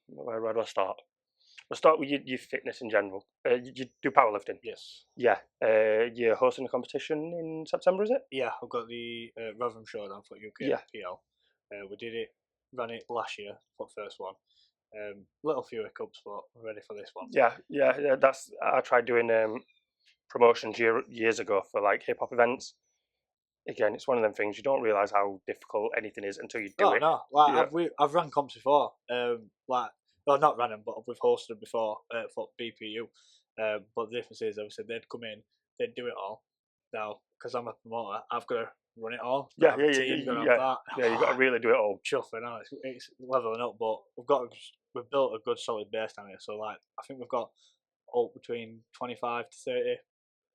Where do I start? We'll start with your fitness in general. You do powerlifting? Yes. Yeah. You're hosting a competition in September, is it? Yeah, I've got the Rotherham Showdown for UK Yeah. PL. We ran it last year for the first one. Little few hiccups, but we're ready for this one. Yeah. I tried doing promotions years ago for like hip hop events. Again, it's one of them things you don't realise how difficult anything is until you do it. No, like I've run comps before. Not ran them, but we've hosted them before for BPU. But the difference is, obviously, they'd come in, they'd do it all. Now, because I'm a promoter, I've got to run it all. Yeah. Have that. Yeah, you've got to really do it all. Chuffing out. It's leveling up, but we've built a good solid base down here. So like, I think we've got between 25 to 30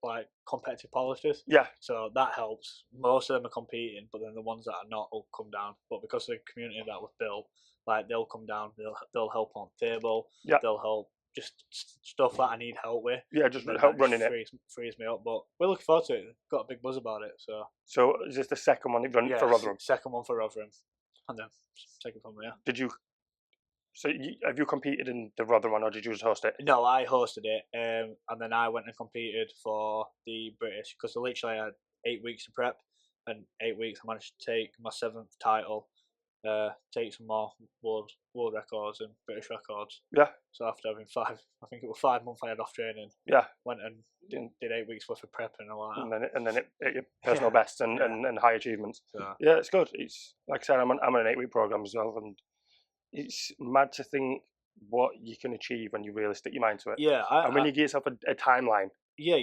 like competitive powerlifters. Yeah. So that helps. Most of them are competing, but then the ones that are not will come down. But because of the community that we've built, like they'll come down. They'll help on table. Yeah. They'll help just stuff that I need help with. Yeah, just help running it. Frees me up. But we're looking forward to it. Got a big buzz about it. So is this the second one you've done for Rotherham? Second one for Rotherham, and then take it from there. Have you competed in the Rotherham one, or did you just host it? No, I hosted it, and then I went and competed for the British, because literally I had 8 weeks to prep, and 8 weeks I managed to take my 7th title, take some more world records and British records. Yeah. So after having 5 months I had off training. Yeah. Went and did 8 weeks worth of prep and all that. And then it your personal best and high achievements. So. Yeah, it's good. It's like I said, I'm on an 8 week program as well, and it's mad to think what you can achieve when you really stick your mind to it. Yeah, and when you give yourself a timeline. Yeah,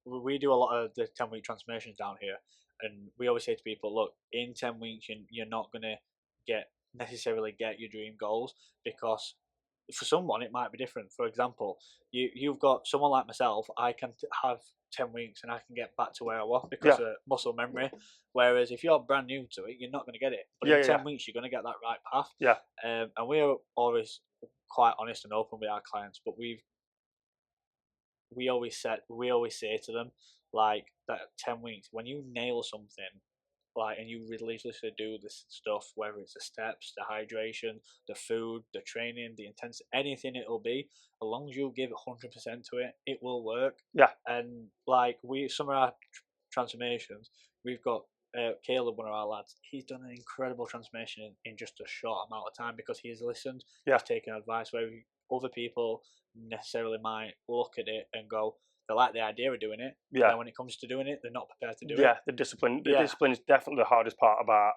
we do a lot of the 10-week transformations down here, and we always say to people, look, in 10 weeks you're not gonna necessarily get your dream goals, because for someone it might be different. For example, you've got someone like myself. I can have 10 weeks and I can get back to where I was because of muscle memory. Whereas if you're brand new to it, you're not going to get it. But in 10 weeks, you're going to get that right path. Yeah. And we're always quite honest and open with our clients, but we always say to them, like, that 10 weeks, when you nail something, like, and you religiously do this stuff, whether it's the steps, the hydration, the food, the training, the intensity, anything it'll be, as long as you give 100% to it, it will work. Yeah. And like some of our transformations, we've got Caleb, one of our lads. He's done an incredible transformation in just a short amount of time because he's listened. Yeah. He's taken advice where other people necessarily might look at it and go, they like the idea of doing it. Yeah. And when it comes to doing it, they're not prepared to do it. Yeah, the discipline. The discipline is definitely the hardest part about,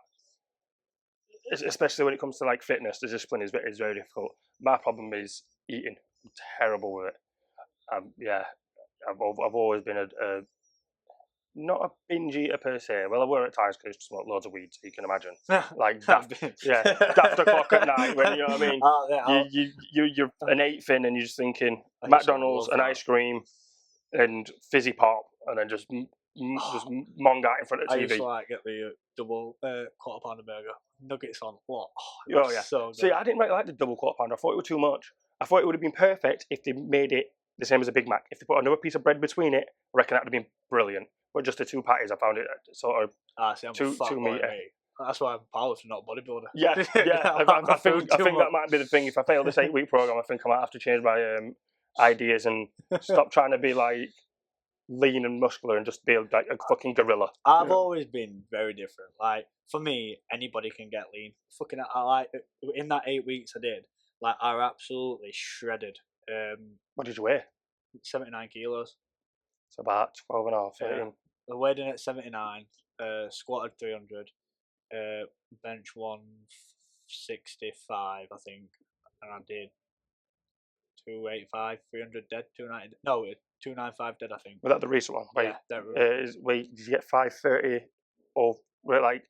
especially when it comes to like fitness. The discipline is very difficult. My problem is eating. I'm terrible with it. I've always been not a binge eater per se. Well, I were at times because I used to smoke loads of weed, so you can imagine. Like daft o'clock at night when, you know what I mean. You're an 8th in and you're just thinking McDonald's and ice cream and fizzy pop, and then just mong out in front of the TV. I used to like get the double quarter pounder burger, nuggets on. What? Oh yeah. So good. See, I didn't really like the double quarter pounder. I thought it was too much. I thought it would have been perfect if they made it the same as a Big Mac. If they put another piece of bread between it, I reckon that would have been brilliant. But just the 2 patties, I found it sort of too meaty. That's why I'm powerlifter, not bodybuilder. Yeah. I think that might be the thing. If I fail this 8 week program, I think I might have to change my ideas and stop trying to be like lean and muscular and just be like a fucking gorilla. I've always been very different. Like, for me, anybody can get lean. Fucking, I like, in that 8 weeks I did, like, I absolutely shredded. What did you weigh? 79 kilos. It's about 12 and a half, 13. I weighed in at 79, squatted 300, bench 165, I think, and I did 285, 300 dead, 290. No, 295 dead, I think. Was that the recent one? Yeah. Wait, did you get 530 or like?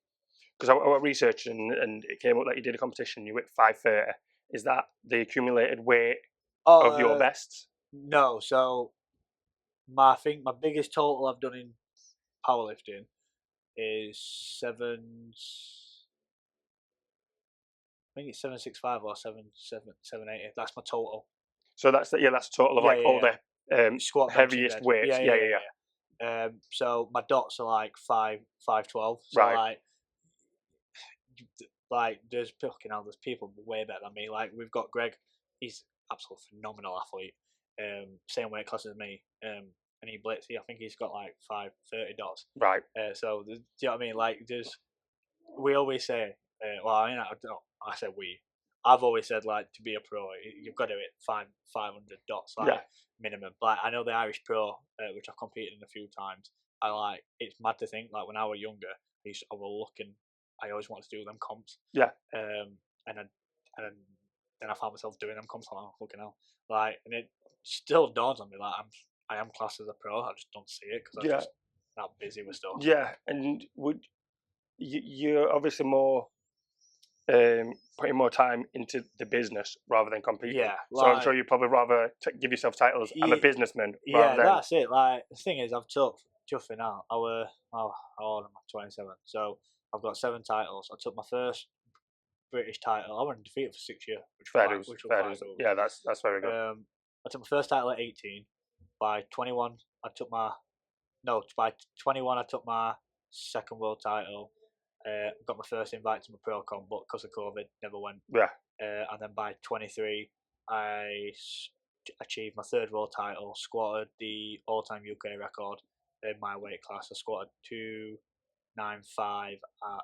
Because I was researching and it came up that you did a competition. You hit 530. Is that the accumulated weight of your bests? No. So I think my biggest total I've done in powerlifting is 765 or 780. That's my total. So that's the total of all the squat, heaviest weights. Yeah. So my dots are like 512. So right. like like there's fucking hell, there's people way better than me. Like we've got Greg, he's absolute phenomenal athlete. Same weight class as me. And he blitzed. I think he's got like 530 dots. Right. So do you know what I mean? Like there's, we always say, well, I mean, I said we. I've always said like to be a pro, you've got to hit 500 dots like minimum. Like I know the Irish Pro, which I've competed in a few times. I like, it's mad to think like when I was younger, I was looking. I always wanted to do them comps. Yeah. And then I found myself doing them comps. Like, fucking hell. Like, and it still dawns on me like I am classed as a pro. I just don't see it because I'm just not busy with stuff. Yeah, and you're obviously more putting more time into the business rather than competing. Yeah, so I'm sure you'd probably rather give yourself titles. I'm a businessman. Yeah, that's it. Like the thing is, I've took just for now. How old am I? 27. So I've got 7 titles. I took my first British title. I went undefeated for 6 years, which was quite cool. Yeah, that's very good. I took my first title at 18. By 21, I took my by 21 I took my second world title. Got my first invite to my pro con, but because of COVID, never went. Yeah. And then by 23, I achieved my third world title. Squatted the all-time UK record in my weight class. I squatted 295 at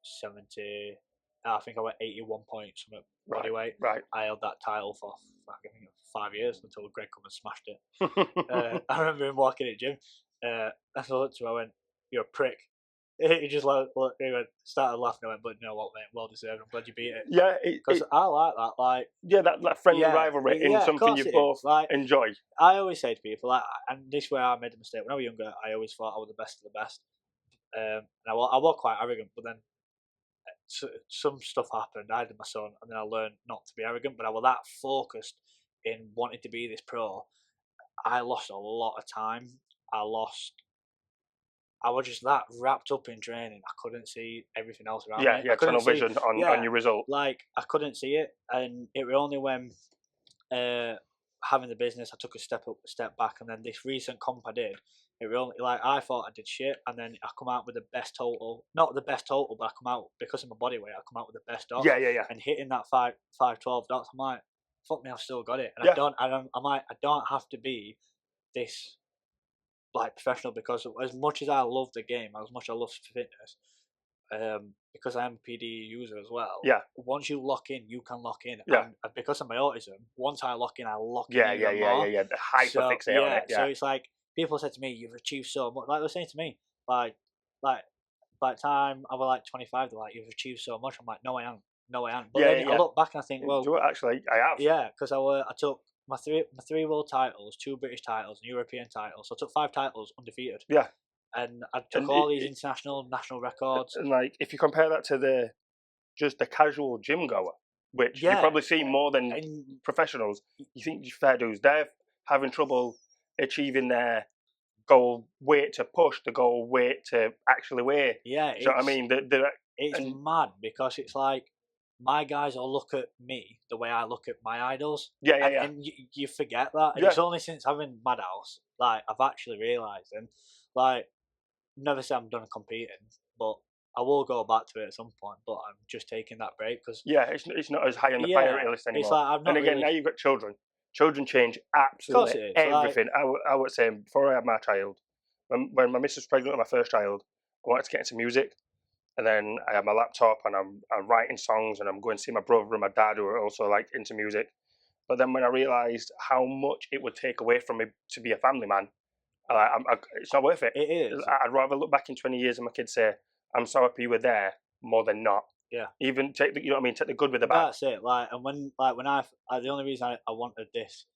70. I think I went 81 points from body weight. Right. I held that title for I think 5 years until Greg come and smashed it. I remember him walking at the gym. I looked to him, I went, "You're a prick." He just started laughing. I went, "But you know what, mate? Well deserved. I'm glad you beat it." Yeah, because I like that. Like, yeah, that friendly rivalry in something you both enjoy. I always say to people, like, and this is where I made a mistake. When I was younger, I always thought I was the best of the best. And I was quite arrogant, but then some stuff happened. I had my son, and then I learned not to be arrogant. But I was that focused in wanting to be this pro. I lost a lot of time. I was just that wrapped up in training. I couldn't see everything else around me. Yeah, tunnel vision on your result. Like I couldn't see it, and it was only when having the business, I took a step back, and then this recent comp I did. It was only like I thought I did shit, and then I come out with the best total. Not the best total, but I come out because of my body weight. I come out with the best dots. Yeah. And hitting that 512 dots, I'm like, fuck me, I've still got it. And I don't have to be this like professional, because as much as I love the game, as much as I love fitness, because I am a PD user as well. Yeah. Once you lock in, you can lock in. Yeah. And because of my autism, once I lock in, I lock in. Yeah. The hyperfixate on it. Yeah. So it's like people said to me, "You've achieved so much." Like they were saying to me, like by the time I was like 25, they're like, "You've achieved so much." I'm like, "No, I am. But then I look back and I think, well, actually, I have. Yeah, because I took my three world titles, 2 British titles, and European titles. So I took 5 titles undefeated. Yeah. And I took all these international, national records. And like, if you compare that to the casual gym goer, which you probably see more than professionals, you think fair dues, they're having trouble achieving their goal weight to push, the goal weight to actually weigh. Yeah. Do you know what I mean? It's mad, because it's like, my guys all look at me the way I look at my idols. Yeah. And you forget that. And it's only since having Madhouse, like, I've actually realised. And, like, never say I'm done competing, but I will go back to it at some point. But I'm just taking that break because it's not as high on the priority list anymore. It's like, and again, now you've got children. Children change absolutely everything. Like, I would say before I had my child, when my missus was pregnant with my first child, I wanted to get into music. And then I have my laptop and I'm writing songs, and I'm going to see my brother and my dad who are also like into music. But then when I realised how much it would take away from me to be a family man, it's not worth it. It is. I'd rather look back in 20 years and my kids say, "I'm so happy you were there," more than not. Yeah. Even take the, you know what I mean, take the good with the bad. That's it. Like, and when I the only reason I wanted this,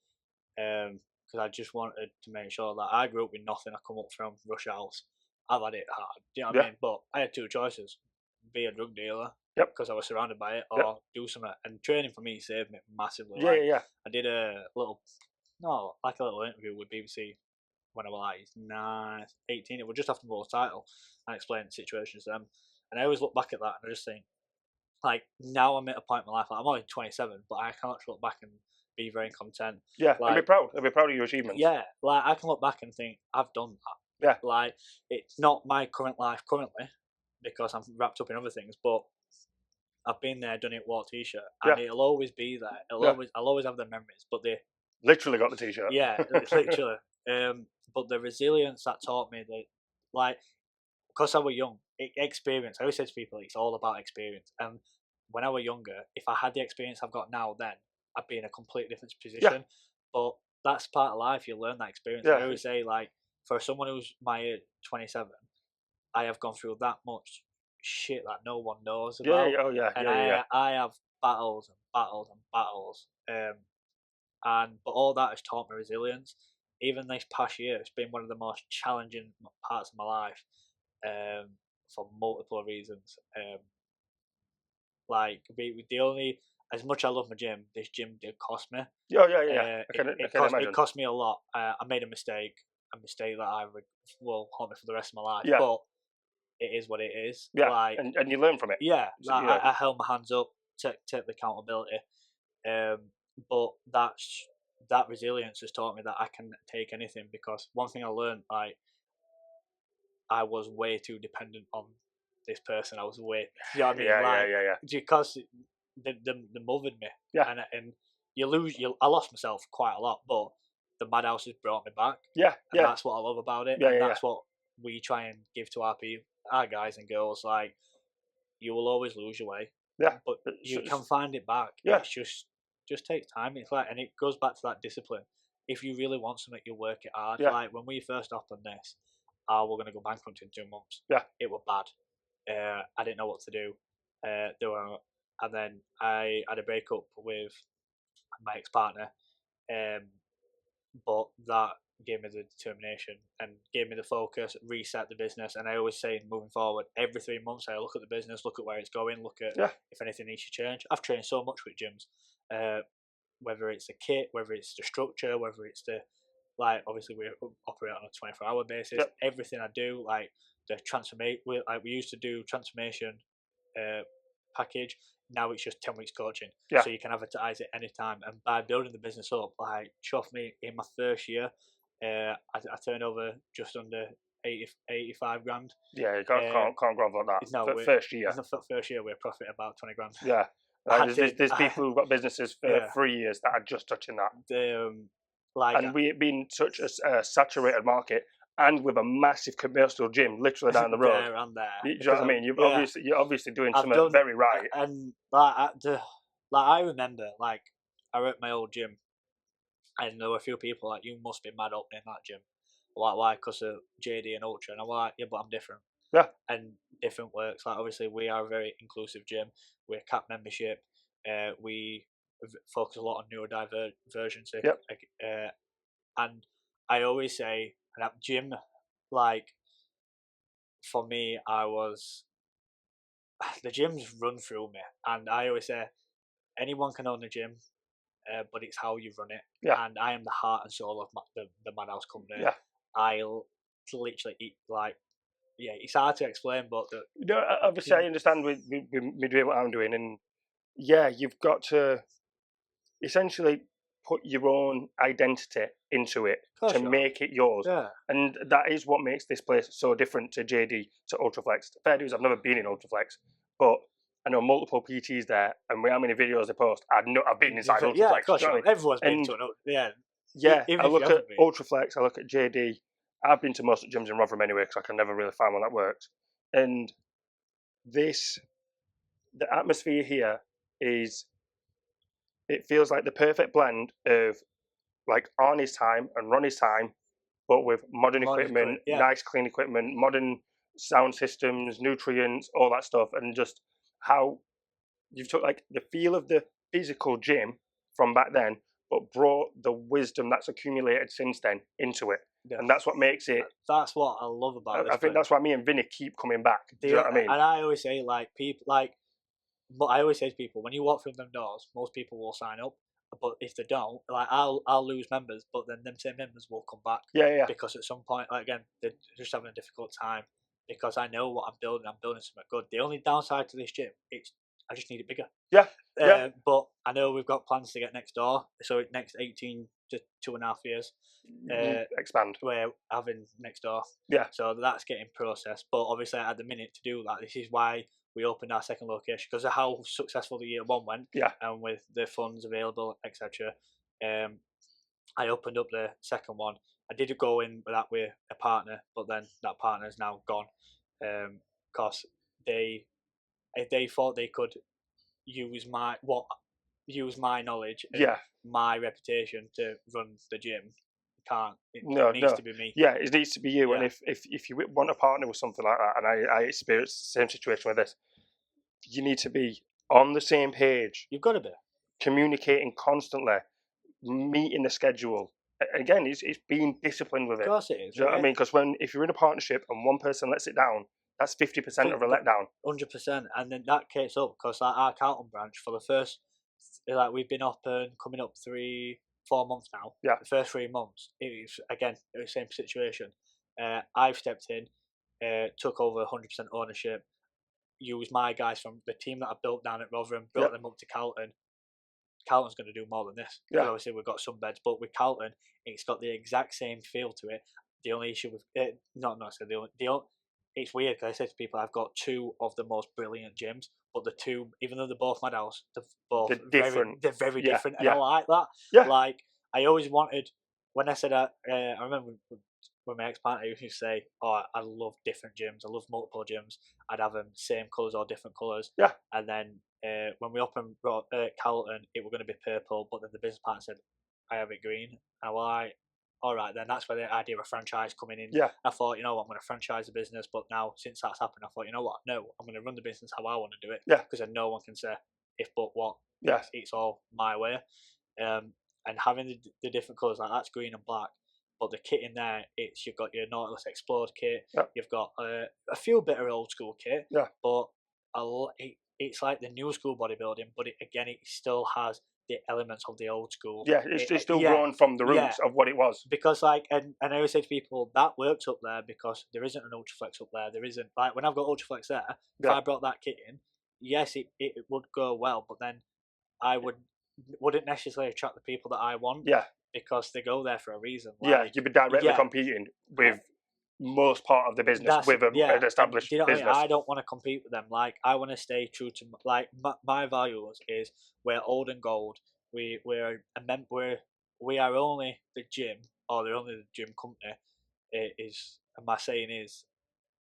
because I just wanted to make sure that I grew up with nothing. I come up from Rush House. I've had it hard. Do you know what I mean? But I had 2 choices: be a drug dealer, because I was surrounded by it, or do something. And training for me saved me massively. Yeah. I did a little interview with BBC when I was like 18. It was just after the world title. I explained situations to them, and I always look back at that and I just think, like, now I'm at a point in my life. Like, I'm only 27, but I can actually look back and be very content. Yeah, like, and be proud. I'd be proud of your achievements. Yeah, like, I can look back and think, I've done that. Yeah. Like, it's not my current life currently, because I'm wrapped up in other things, but I've been there, done it, wore t-shirt, Yeah. and it'll always be there. Yeah. I'll always have the memories, but Literally got the t-shirt. yeah, it's literally. But the resilience that taught me that, like, because I was young, experience. I always say to people, it's all about experience. And when I was younger, if I had the experience I've got now, then I'd be in a completely different position. But that's part of life. You learn that experience. Yeah. I always say, like, for someone who's my age, 27, I have gone through that much shit that no one knows about. Oh yeah. And Yeah. I have battles and battles and battles. But all that has taught me resilience. Even this past year, it's been one of the most challenging parts of my life, for multiple reasons. Like the only, as much I love my gym, this gym did cost me. Yeah. I can imagine. It cost me a lot. I made a mistake that will haunt me for the rest of my life. Yeah. But it is what it is. Yeah. Like, and you learn from it. yeah, So, like, I held my hands up, take the accountability. But that resilience has taught me that I can take anything, because one thing I learned, like, I was way too dependent on this person. I was way, you know what I mean? Yeah. Because they mothered me. Yeah. And I lost myself quite a lot, but the Madhouse has brought me back. Yeah. And that's what I love about it. Yeah, And yeah, that's what we try and give to our guys and girls. Like, you will always lose your way. Yeah. But you can find it back. Yeah. It's just takes time. It's like, and it goes back to that discipline. If you really want something, you work it hard. Yeah. Like when we first opened this, we're going to go bankrupt in 2 months. Yeah. It was bad. I didn't know what to do. And then I had a breakup with my ex-partner. But that gave me the determination and gave me the focus, reset the business. And I always say, moving forward, every 3 months I look at the business, look at where it's going, look at if anything needs to change. I've trained so much with gyms, whether it's the kit, whether it's the structure, whether it's the, like, obviously we operate on a 24-hour basis. Everything I do, like the transformation, we used to do transformation package. Now it's just 10 weeks coaching, so you can advertise it anytime. And by building the business up, like, trust me, in my first year, I turned over just under 85 grand. Yeah, you can't grovel like that. No, first year. First year, we're profit about 20 grand. Yeah, like, there's people who've got businesses for 3 years that are just touching that. And we being such a saturated market, and with a massive commercial gym literally down the road. There and there. You know what I mean? You're obviously doing something very right. And I remember, like, I were at my old gym, and there were a few people like, you must be mad opening that gym. Like, why? Because of JD and Ultra. And I'm like, yeah, but I'm different. Yeah. And different works. Like, obviously, we are a very inclusive gym. We're cap membership. We focus a lot on neurodivergence. Yep. And I always say, that gym, like, for me, the gym's run through me. And I always say, anyone can own a gym, but it's how you run it. Yeah. And I am the heart and soul of the Madhouse company. Yeah. I'll literally eat, like, yeah, it's hard to explain, but obviously I understand with me doing what I'm doing, and yeah, you've got to essentially put your own identity into it to make it yours. Yeah. And that is what makes this place so different to JD, to Ultraflex. Fair dues, I've never been in Ultraflex, but I know multiple PTs there, and how many videos they post, I've been inside Ultraflex. Yeah, of course, everyone's been to an Yeah, I look at Ultraflex, I look at JD. I've been to most gyms in Rotherham anyway, because I can never really find one that works. And the atmosphere here it feels like the perfect blend of, like, Arnie's time and Ronnie's time, but with modern equipment, nice clean equipment, modern sound systems, nutrients, all that stuff, and just how you've took, like, the feel of the physical gym from back then, but brought the wisdom that's accumulated since then into it. Yeah. And that's what makes it. That's what I love about it. I think that's why me and Vinny keep coming back. Do you know what I mean? And I always say, like, people, like, but I always say to people, when you walk through them doors, most people will sign up. But if they don't, like, I'll lose members, but then them same members will come back. Yeah. Because at some point, like, again, they're just having a difficult time. Because I know what I'm building something good. The only downside to this gym, I just need it bigger. Yeah. But I know we've got plans to get next door. So next 18 to 2.5 years, expand. We're having next door. Yeah. So that's getting processed. But obviously, at the minute to do that, this is why we opened our second location because of how successful the year one went, Yeah. and with the funds available, etc. I opened up the second one. I did go in with that with a partner, but then that partner is now gone because they thought they could use my knowledge and Yeah. my reputation to run the gym. Can't. It needs No. to be me. Yeah, it needs to be you. And Yeah. if you want a partner with something like that, and I experienced the same situation with this, you need to be on the same page, You've got to be. communicating constantly, meeting the schedule. Again, it's being disciplined with Of it. course it is. Do you know what I mean? Because if you're in a partnership and one person lets it down, that's 50% of a letdown. 100%, and then that case up because our Carlton branch for the first, like we've been open coming up 3-4 months now. Yeah. The first 3 months, it was the same situation. I've stepped in, took over 100% ownership, used my guys from the team that I built down at Rotherham, brought them up to Carlton. Carlton's going to do more than this. Yeah. Obviously, we've got some beds, but with Carlton, it's got the exact same feel to it. The only issue with it, it's weird because I say to people, I've got two of the most brilliant gyms, but the two, even though they're both Madhouse, they're different. They're very Yeah, different, and yeah. I like that. Yeah. Like I always wanted when I said I remember when my ex-partner used to say, "Oh, I love different gyms. I love multiple gyms. I'd have them same colours or different colours." Yeah. And then when we opened Carlton, it was going to be purple, but then the business partner said, "I have it green." And I was like, all right, then that's where the idea of a franchise coming in. Yeah. I thought, you know what, I'm going to franchise the business, but now since that's happened, I thought, you know what, no, I'm going to run the business how I want to do it. Yeah. Because then no one can say if but what. Yeah. It's all my way. And having the different colours, like that's green and black, but the kit in there, you've got your Nautilus Explode kit, you've got a few bit of old school kit, but it's like the new school bodybuilding, but it still has the elements of the old school. Yeah, it's still grown from the roots of what it was. Because and I always say to people, that works up there because there isn't an Ultraflex up there. There isn't, like when I've got Ultraflex there, if I brought that kit in, yes, it would go well, but then I wouldn't necessarily attract the people that I want. Yeah. Because they go there for a reason. Like, you'd be directly competing with most part of the business with an established business. I don't want to compete with them. Like I want to stay true to my values. Is we're old and gold. We are only the gym, or they're only the gym company. It is, and my saying is,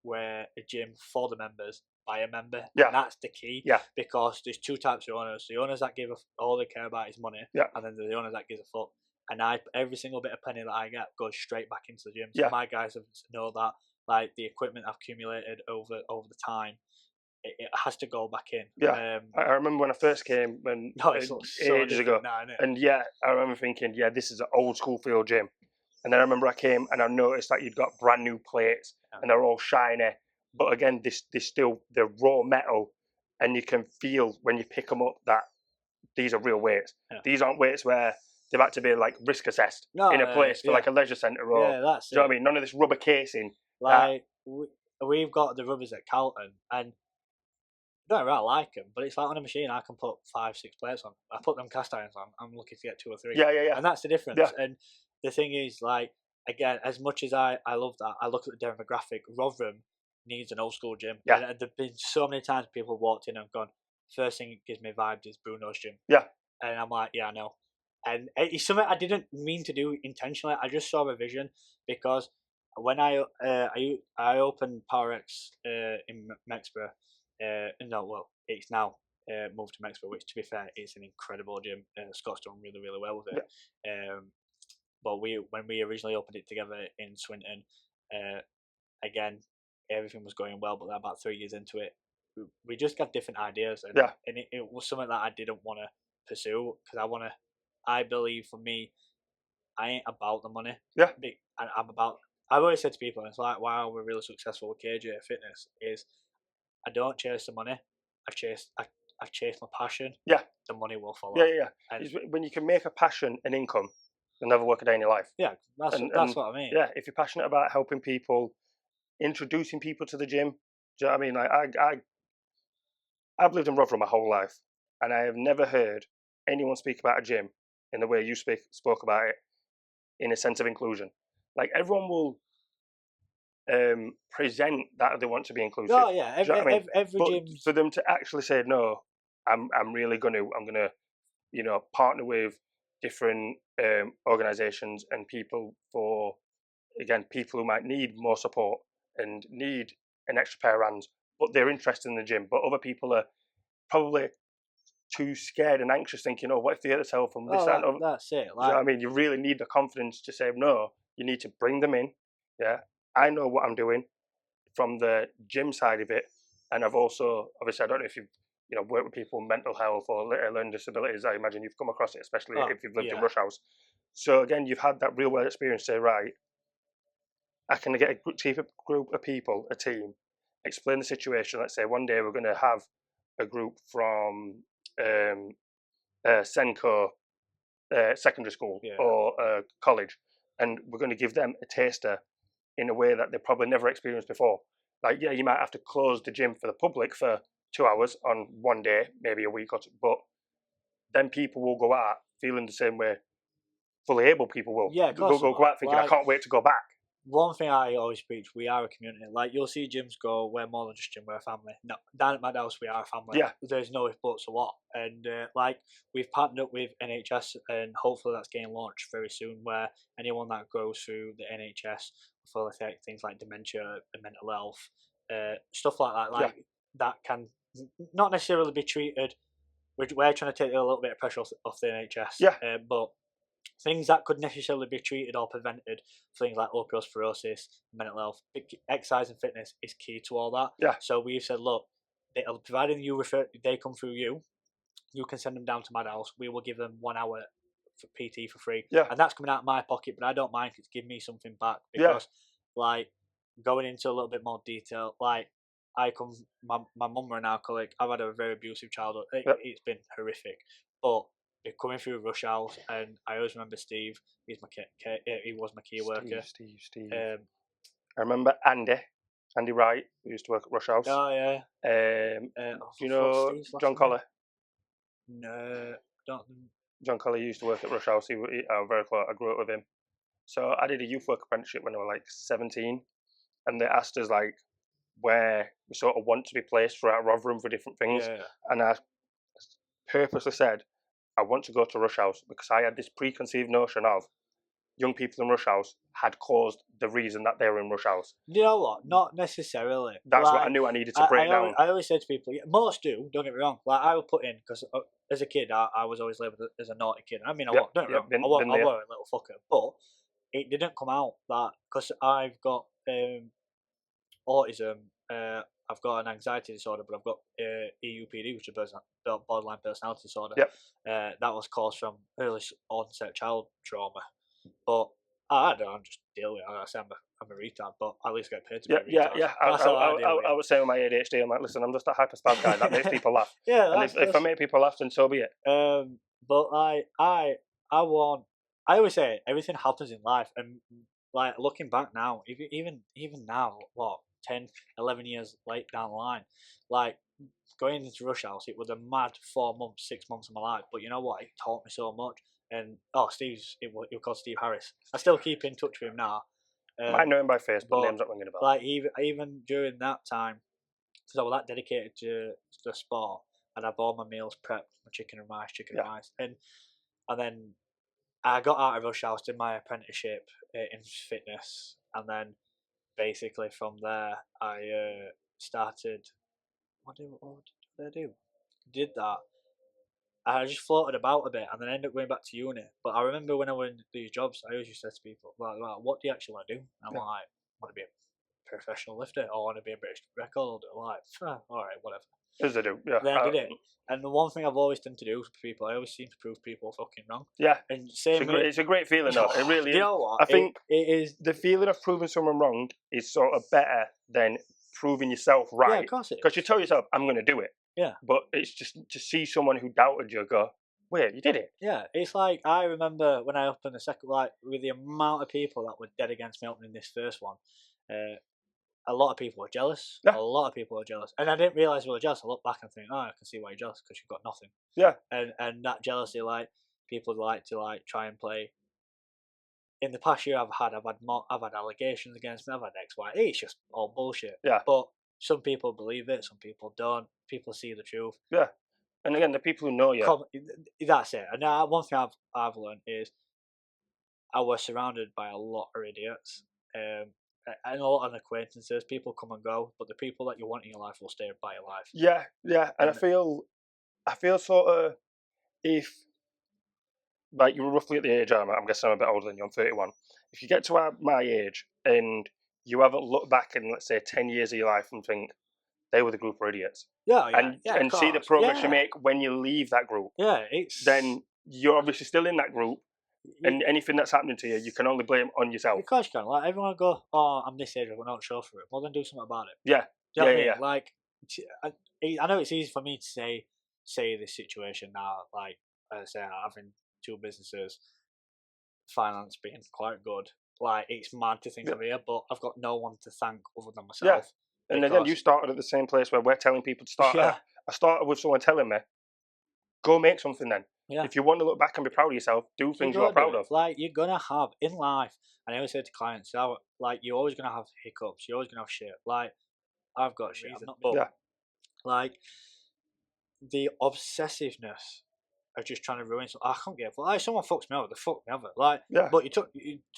we're a gym for the members by a member. Yeah. And that's the key. Yeah. Because there's two types of owners: the owners that give all they care about is money, and then the owners that gives a fuck. And every single bit of penny that I get goes straight back into the gym. So my guys know that, like the equipment I've accumulated over the time, it has to go back in. Yeah, I remember when I first came, ages ago, now, and I remember thinking, this is an old school field gym. And then I remember I came and I noticed that you'd got brand new plates and they're all shiny. But again, they're raw metal, and you can feel when you pick them up that these are real weights. Yeah. These aren't weights where they've had to be like risk assessed in a place for like a leisure centre or that's do you know what I mean? None of this rubber casing. Like we've got the rubbers at Carlton, and I don't really like them, but it's like on a machine I can put 5-6 plates on. I put them cast irons on, I'm lucky to get 2 or 3. Yeah. And that's the difference. Yeah. And the thing is, like, again, as much as I love that, I look at the demographic. Rotherham needs an old school gym. Yeah. And there've been so many times people walked in and gone, first thing it gives me vibes is Bruno's gym. Yeah. And I'm like, yeah, I know. And it's something I didn't mean to do intentionally. I just saw a vision because when I opened PowerX in Mexborough, it's now moved to Mexborough, which to be fair is an incredible gym. Scott's done really, really well with it. Yeah. But when we originally opened it together in Swinton, again, everything was going well, but about 3 years into it, we just got different ideas, and it was something that I didn't want to pursue because I believe for me, I ain't about the money. Yeah. I've always said to people, and it's like, wow, we're really successful with KJ Fitness, is I don't chase the money. I chase my passion. Yeah. The money will follow. Yeah. And when you can make a passion an income, you'll never work a day in your life. Yeah, that's what I mean. Yeah, if you're passionate about helping people, introducing people to the gym, do you know what I mean? Like I've lived in Rotherham my whole life, and I have never heard anyone speak about a gym in the way you spoke about it, in a sense of inclusion. Like everyone will present that they want to be inclusive. Oh yeah, Do you know what I mean? every But gym. for them to actually say no, I'm really I'm gonna partner with different organizations and people for, again, people who might need more support and need an extra pair of hands, but they're interested in the gym. But other people are probably too scared and anxious, thinking, "Oh, what if they get themselves from this and other?" That's it. Do you know Like, what I mean? You really need the confidence to say no. You need to bring them in. Yeah, I know what I'm doing from the gym side of it, and I've also, obviously, I don't know if you've worked with people with mental health or learning disabilities. I imagine you've come across it, especially oh if you've lived in yeah, rush house. So again, you've had that real world experience. Say, right, I can get a group of people, a team, explain the situation. Let's say one day we're going to have a group from Senko secondary school yeah, or college, and we're going to give them a taster in a way that they've probably never experienced before. Like, yeah, you might have to close the gym for the public for 2 hours on one day, maybe a week or two, but then people will go out feeling the same way fully able people will. yeah. Of Go, course, go, go out thinking, I like, can't wait to go back. one thing I always preach: we are a community. Like, you'll see gyms go, we're more than just gym, we're a family. No, down at Madhouse, we are a family. Yeah. There's no if buts or what. And like, we've partnered up with NHS, and hopefully that's getting launched very soon. Where anyone that goes through the NHS for things like dementia and mental health, stuff like that, Yeah. that can not necessarily be treated. We're trying to take a little bit of pressure off the NHS. Yeah. But things that could necessarily be treated or prevented, things like osteoporosis, mental health, exercise and fitness is key to all that. Yeah. So we've said, look, providing they come through you, you can send them down to Madhouse. We will give them 1 hour for PT for free. Yeah. And that's coming out of my pocket, but I don't mind if it's giving me something back because, like, going into a little bit more detail, like, my mum were an alcoholic. I've had a very abusive childhood. It's been horrific, but coming through rush hours, and I always remember Steve. He was my key worker. Steve. I remember Andy Wright, who used to work at Rush House. Oh yeah. Do you know John Collar? No, don't. John Collar used to work at Rush House. I was very close. I grew up with him. So I did a youth work apprenticeship when I was like 17, and they asked us like where we sort of want to be placed throughout Rotherham for different things. Yeah. And I purposely said I want to go to Rush House because I had this preconceived notion of young people in Rush House had caused the reason that they were in Rush House. You know what? Not necessarily. That's what I knew I needed to break down. I always say to people, yeah, most do. Don't get me wrong. Like, I would put in because as a kid, I was always labelled as a naughty kid. I mean, I was. Don't get me wrong. I was a little fucker, but it didn't come out that because I've got autism. I've got an anxiety disorder, but I've got EUPD, which is borderline personality disorder. Yep. That was caused from early onset child trauma. But I don't just deal with it. I say I'm a retard, but at least get paid to be a retard. Yeah. I was saying with my ADHD, I'm like, listen, I'm just a hyper-spaz guy that makes people laugh. Yeah, and if I make people laugh, then so be it. But I always say everything happens in life, and like looking back now, even now, what 10, 11 years late down the line, like going into Rush House, it was a mad 4 months, 6 months of my life. But you know what? It taught me so much. And it was called Steve Harris. I still keep in touch with him now. I know him by face, but name's not ringing a bell. Like even during that time, because I was that dedicated to the sport, and I bought my meals prepped, my chicken and rice, and then I got out of Rush House, did my apprenticeship in fitness, and then basically from there I started. What did I do? Did that. I just floated about a bit and then ended up going back to uni. But I remember when I went into these jobs, I always used to say to people, like, what do you actually want to do? And I'm like, I want to be a professional lifter, or I want to be a British record holder. Like, all right, whatever. As I do, yeah. Then I did it. And the one thing I've always done to do with people, I always seem to prove people fucking wrong. Yeah. And it's a great feeling, though. It really is. You know what? I think it is. The feeling of proving someone wrong is sort of better than proving yourself right. Yeah, of course it is. Because you tell yourself, I'm going to do it. Yeah. But it's just to see someone who doubted you go, wait, you did it? Yeah. It's like, I remember when I opened the second, like, with the amount of people that were dead against me opening this first one, a lot of people were jealous. Yeah. A lot of people were jealous. And I didn't realise they were jealous. I look back and think, I can see why you're jealous, because you've got nothing. Yeah. And that jealousy, like, people like to, like, try and play in the past year I've had allegations against me. I've had X, Y. It's just all bullshit. Yeah. But some people believe it. Some people don't. People see the truth. Yeah. And again, the people who know you. That's it. And now one thing I've learned is I was surrounded by a lot of idiots. And a lot of acquaintances. People come and go, but the people that you want in your life will stay by your life. Yeah, yeah. And I feel sort of, if like you're roughly at the age I'm guessing I'm a bit older than you. I'm 31. If you get to my age and you haven't looked back in, let's say, 10 years of your life and think they were the group of idiots, and see the progress you make when you leave that group, then you're obviously still in that group, and anything that's happening to you, you can only blame on yourself. Of course you can. Like, everyone will go, "Oh, I'm this age, I'm not sure for it." Well, then do something about it. Yeah, do you know what I mean? Like, I know it's easy for me to say this situation now. Like, as I say, having 2 businesses, finance being quite good. Like, it's mad to think of here, but I've got no one to thank other than myself. Yeah. And again, you started at the same place where we're telling people to start. Yeah. I started with someone telling me, go make something then. Yeah. If you want to look back and be proud of yourself, do things you're proud of. Like, you're going to have, in life, and I always say to clients, like, you're always going to have hiccups. You're always going to have shit. Like, I've got shit. Like, the obsessiveness of just trying to ruin something. I can't get. Like, someone fucks me over, they fuck me over. Like, but you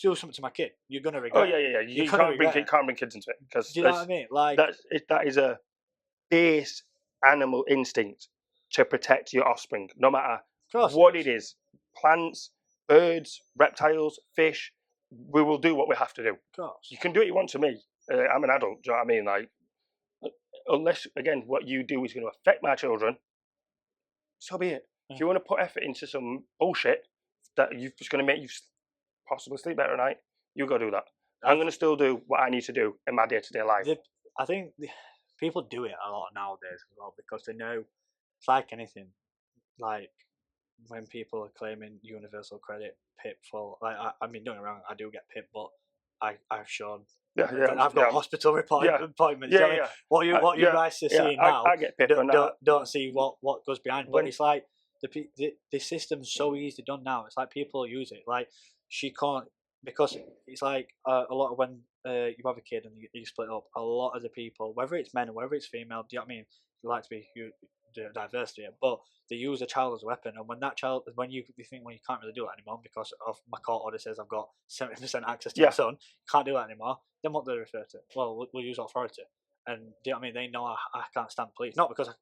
do something to my kid, you're gonna regret. Oh yeah. You can't bring kids into it, because do you know what I mean? Like, that is a base animal instinct to protect your offspring, no matter what it is. Plants, birds, reptiles, fish. We will do what we have to do. Of course. You can do what you want to me. I'm an adult. Do you know what I mean? Like, unless again what you do is going to affect my children, so be it. If you want to put effort into some bullshit that you're just going to make you possibly sleep better at night, you go do that. I'm going to still do what I need to do in my day-to-day life. I think people do it a lot nowadays as well, because they know it's like anything. Like, when people are claiming universal credit, PIP for, like, I mean, don't get me wrong, I do get PIP, but I've shown. I've got hospital appointments. Yeah. What you guys are seeing now, I get PIP don't see what goes behind. But it's like the system's so easily done now. It's like people use it. Like, she can't, because it's like a lot of when you have a kid and you split up. A lot of the people, whether it's men or whether it's female, do you know what I mean? They like to be diversity, but they use a child as a weapon. And when that child, when you think, well, you can't really do that anymore because of my court order says I've got 70% access to my son, can't do that anymore. Then what do they refer to? Well, we'll use authority. And do you know what I mean? They know I can't stand police, not because I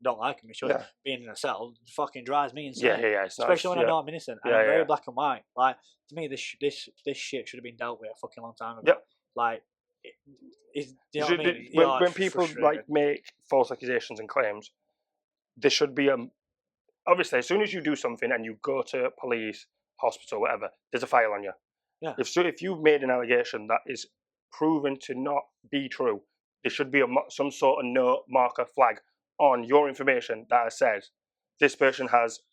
don't like them. It's just being in a cell fucking drives me insane. Especially when I know I'm innocent and I'm very black and white. Like, to me, this shit should have been dealt with a fucking long time ago. Like, do you know what I mean? When people like make false accusations and claims, there should be obviously, as soon as you do something and you go to police, hospital, whatever, there's a file on you. Yeah. If you've made an allegation that is proven to not be true, there should be some sort of note, marker, flag on your information that says this person has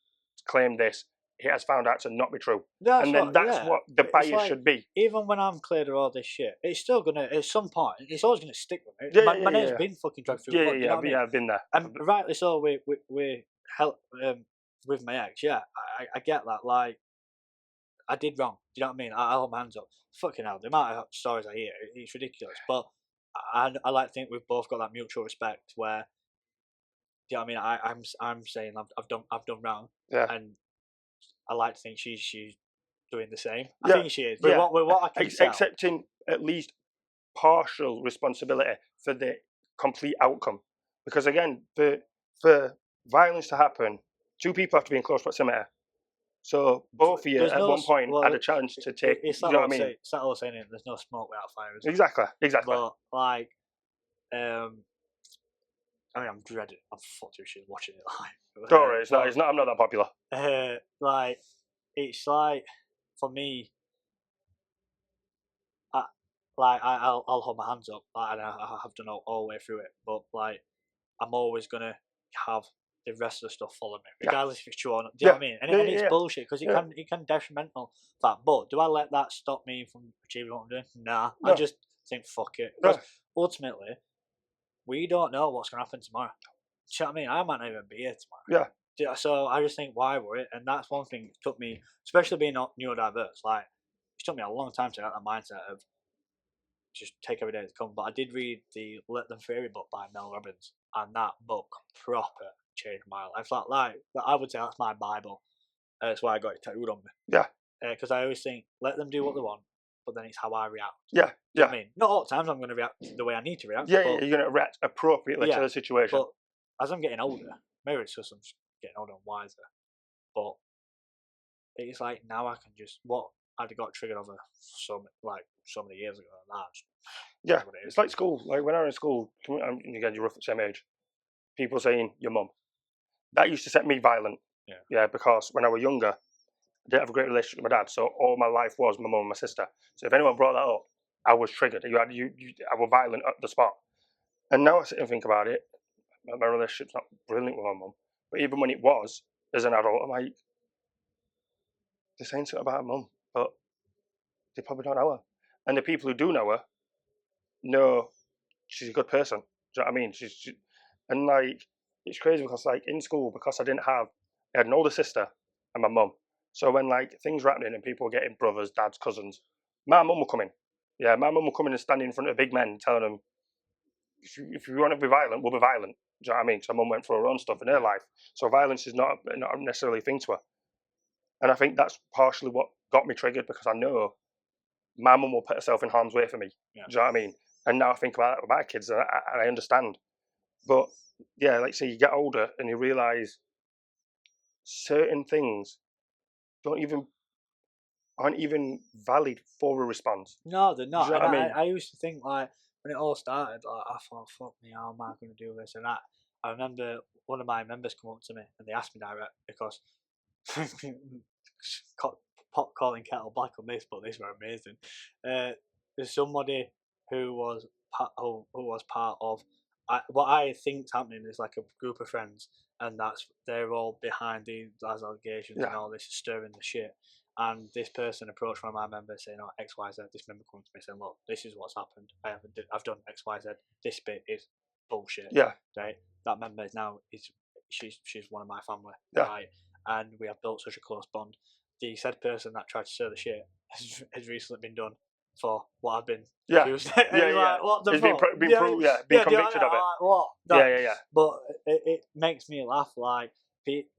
claimed this. It has found out to not be true. That's what the bias should be. Even when I'm cleared of all this shit, it's still gonna, at some point, it's always gonna stick with me. My name's been fucking dragged through. I've been there. And rightly so, with my ex. Yeah, I get that. Like, I did wrong. Do you know what I mean? I hold my hands up. Fucking hell, the amount of stories I hear, it's ridiculous. But I like to think we've both got that mutual respect where, do you know what I mean? I'm saying I've done wrong. Yeah. And I like to think she's doing the same. I think she is. With what I can tell. Accepting at least partial responsibility for the complete outcome. Because again, for violence to happen, 2 people have to be in close proximity. So both of you at one point had a challenge to take. It's you know what I mean? It's that whole saying, there's no smoke without fire. Exactly. But like, I mean, I'm dreading. I'm fucked if she's watching it live. Don't worry, it's not. I'm not that popular. Like, it's like, for me, I'll hold my hands up, and I have done all the way through it. But like, I'm always gonna have the rest of the stuff follow me, regardless if it's true or not. Do you know what I mean? And it's bullshit, because it can detrimental that. But do I let that stop me from achieving what I'm doing? Nah, no. I just think fuck it. Because ultimately, we don't know what's going to happen tomorrow. Do you know what I mean? I might not even be here tomorrow. Yeah. So I just think, why worry? And that's one thing that took me, especially being not neurodiverse. Like, took me a long time to get that mindset of just take every day as it comes. But I did read the Let Them Fairy book by Mel Robbins, and that book proper changed my life. Like I would say that's my Bible. That's why I got it tattooed on me. Yeah. Because I always think, let them do what they want, but then it's how I react. Yeah. Do you know Yeah. what I mean? Not all the times I'm going to react the way I need to react. Yeah. but, You're going to react appropriately to Yeah, the situation. But as I'm getting older, maybe it's just I'm just getting older and wiser, but it's like now I can just what I'd got triggered over so many years ago. And that's Yeah, what it is. it's like school. Like when I was in school, and again, you're roughly the same age. People saying your mum. That used to set me violent. Yeah. Yeah, because when I was younger, I didn't have a great relationship with my dad, so all my life was my mum and my sister. So if anyone brought that up, I was triggered. I was violent at the spot. And now I sit and think about it. My relationship's not brilliant with my mum, but even when it was, as an adult, I'm like, they're saying something about her mum, but they probably don't know her. And the people who do know her know she's a good person. Do you know what I mean? And like it's crazy because like in school, because I had an older sister and my mum. So when like things were happening and people were getting brothers, dads, cousins, my mum would come in. Yeah, my mum would come in and stand in front of big men, telling them, if you want to be violent, we'll be violent. Do you know what I mean? So my mum went through her own stuff in her life. So violence is not necessarily a thing to her. And I think that's partially what got me triggered because I know my mum will put herself in harm's way for me. Yeah. Do you know what I mean? And now I think about it with my kids and I understand. But yeah, like say you get older and you realise certain things aren't even valid for a response. No, they're Do not. you know And what I mean? I used to think like when it all started, like I thought, fuck me, how am I going to do this and that? I remember one of my members come up to me and they asked me direct because pot calling kettle black on this, but these were amazing. There's somebody who was part of what I think's happening is like a group of friends, and they're all behind these allegations Yeah. and all this stirring the shit. And this person approached one of my members saying, "Oh, X, Y, Z." This member comes to me saying, "Look, this is what's happened. I've done X, Y, Z. This bit is bullshit." Yeah. Right. That member is now she's one of my family. Yeah. Right. And we have built such a close bond. The said person that tried to stir the shit has recently been done for what I've been accused. Yeah. Like, what the It's fuck? been convicted of it. Like, what? Yeah. But it makes me laugh. Like it,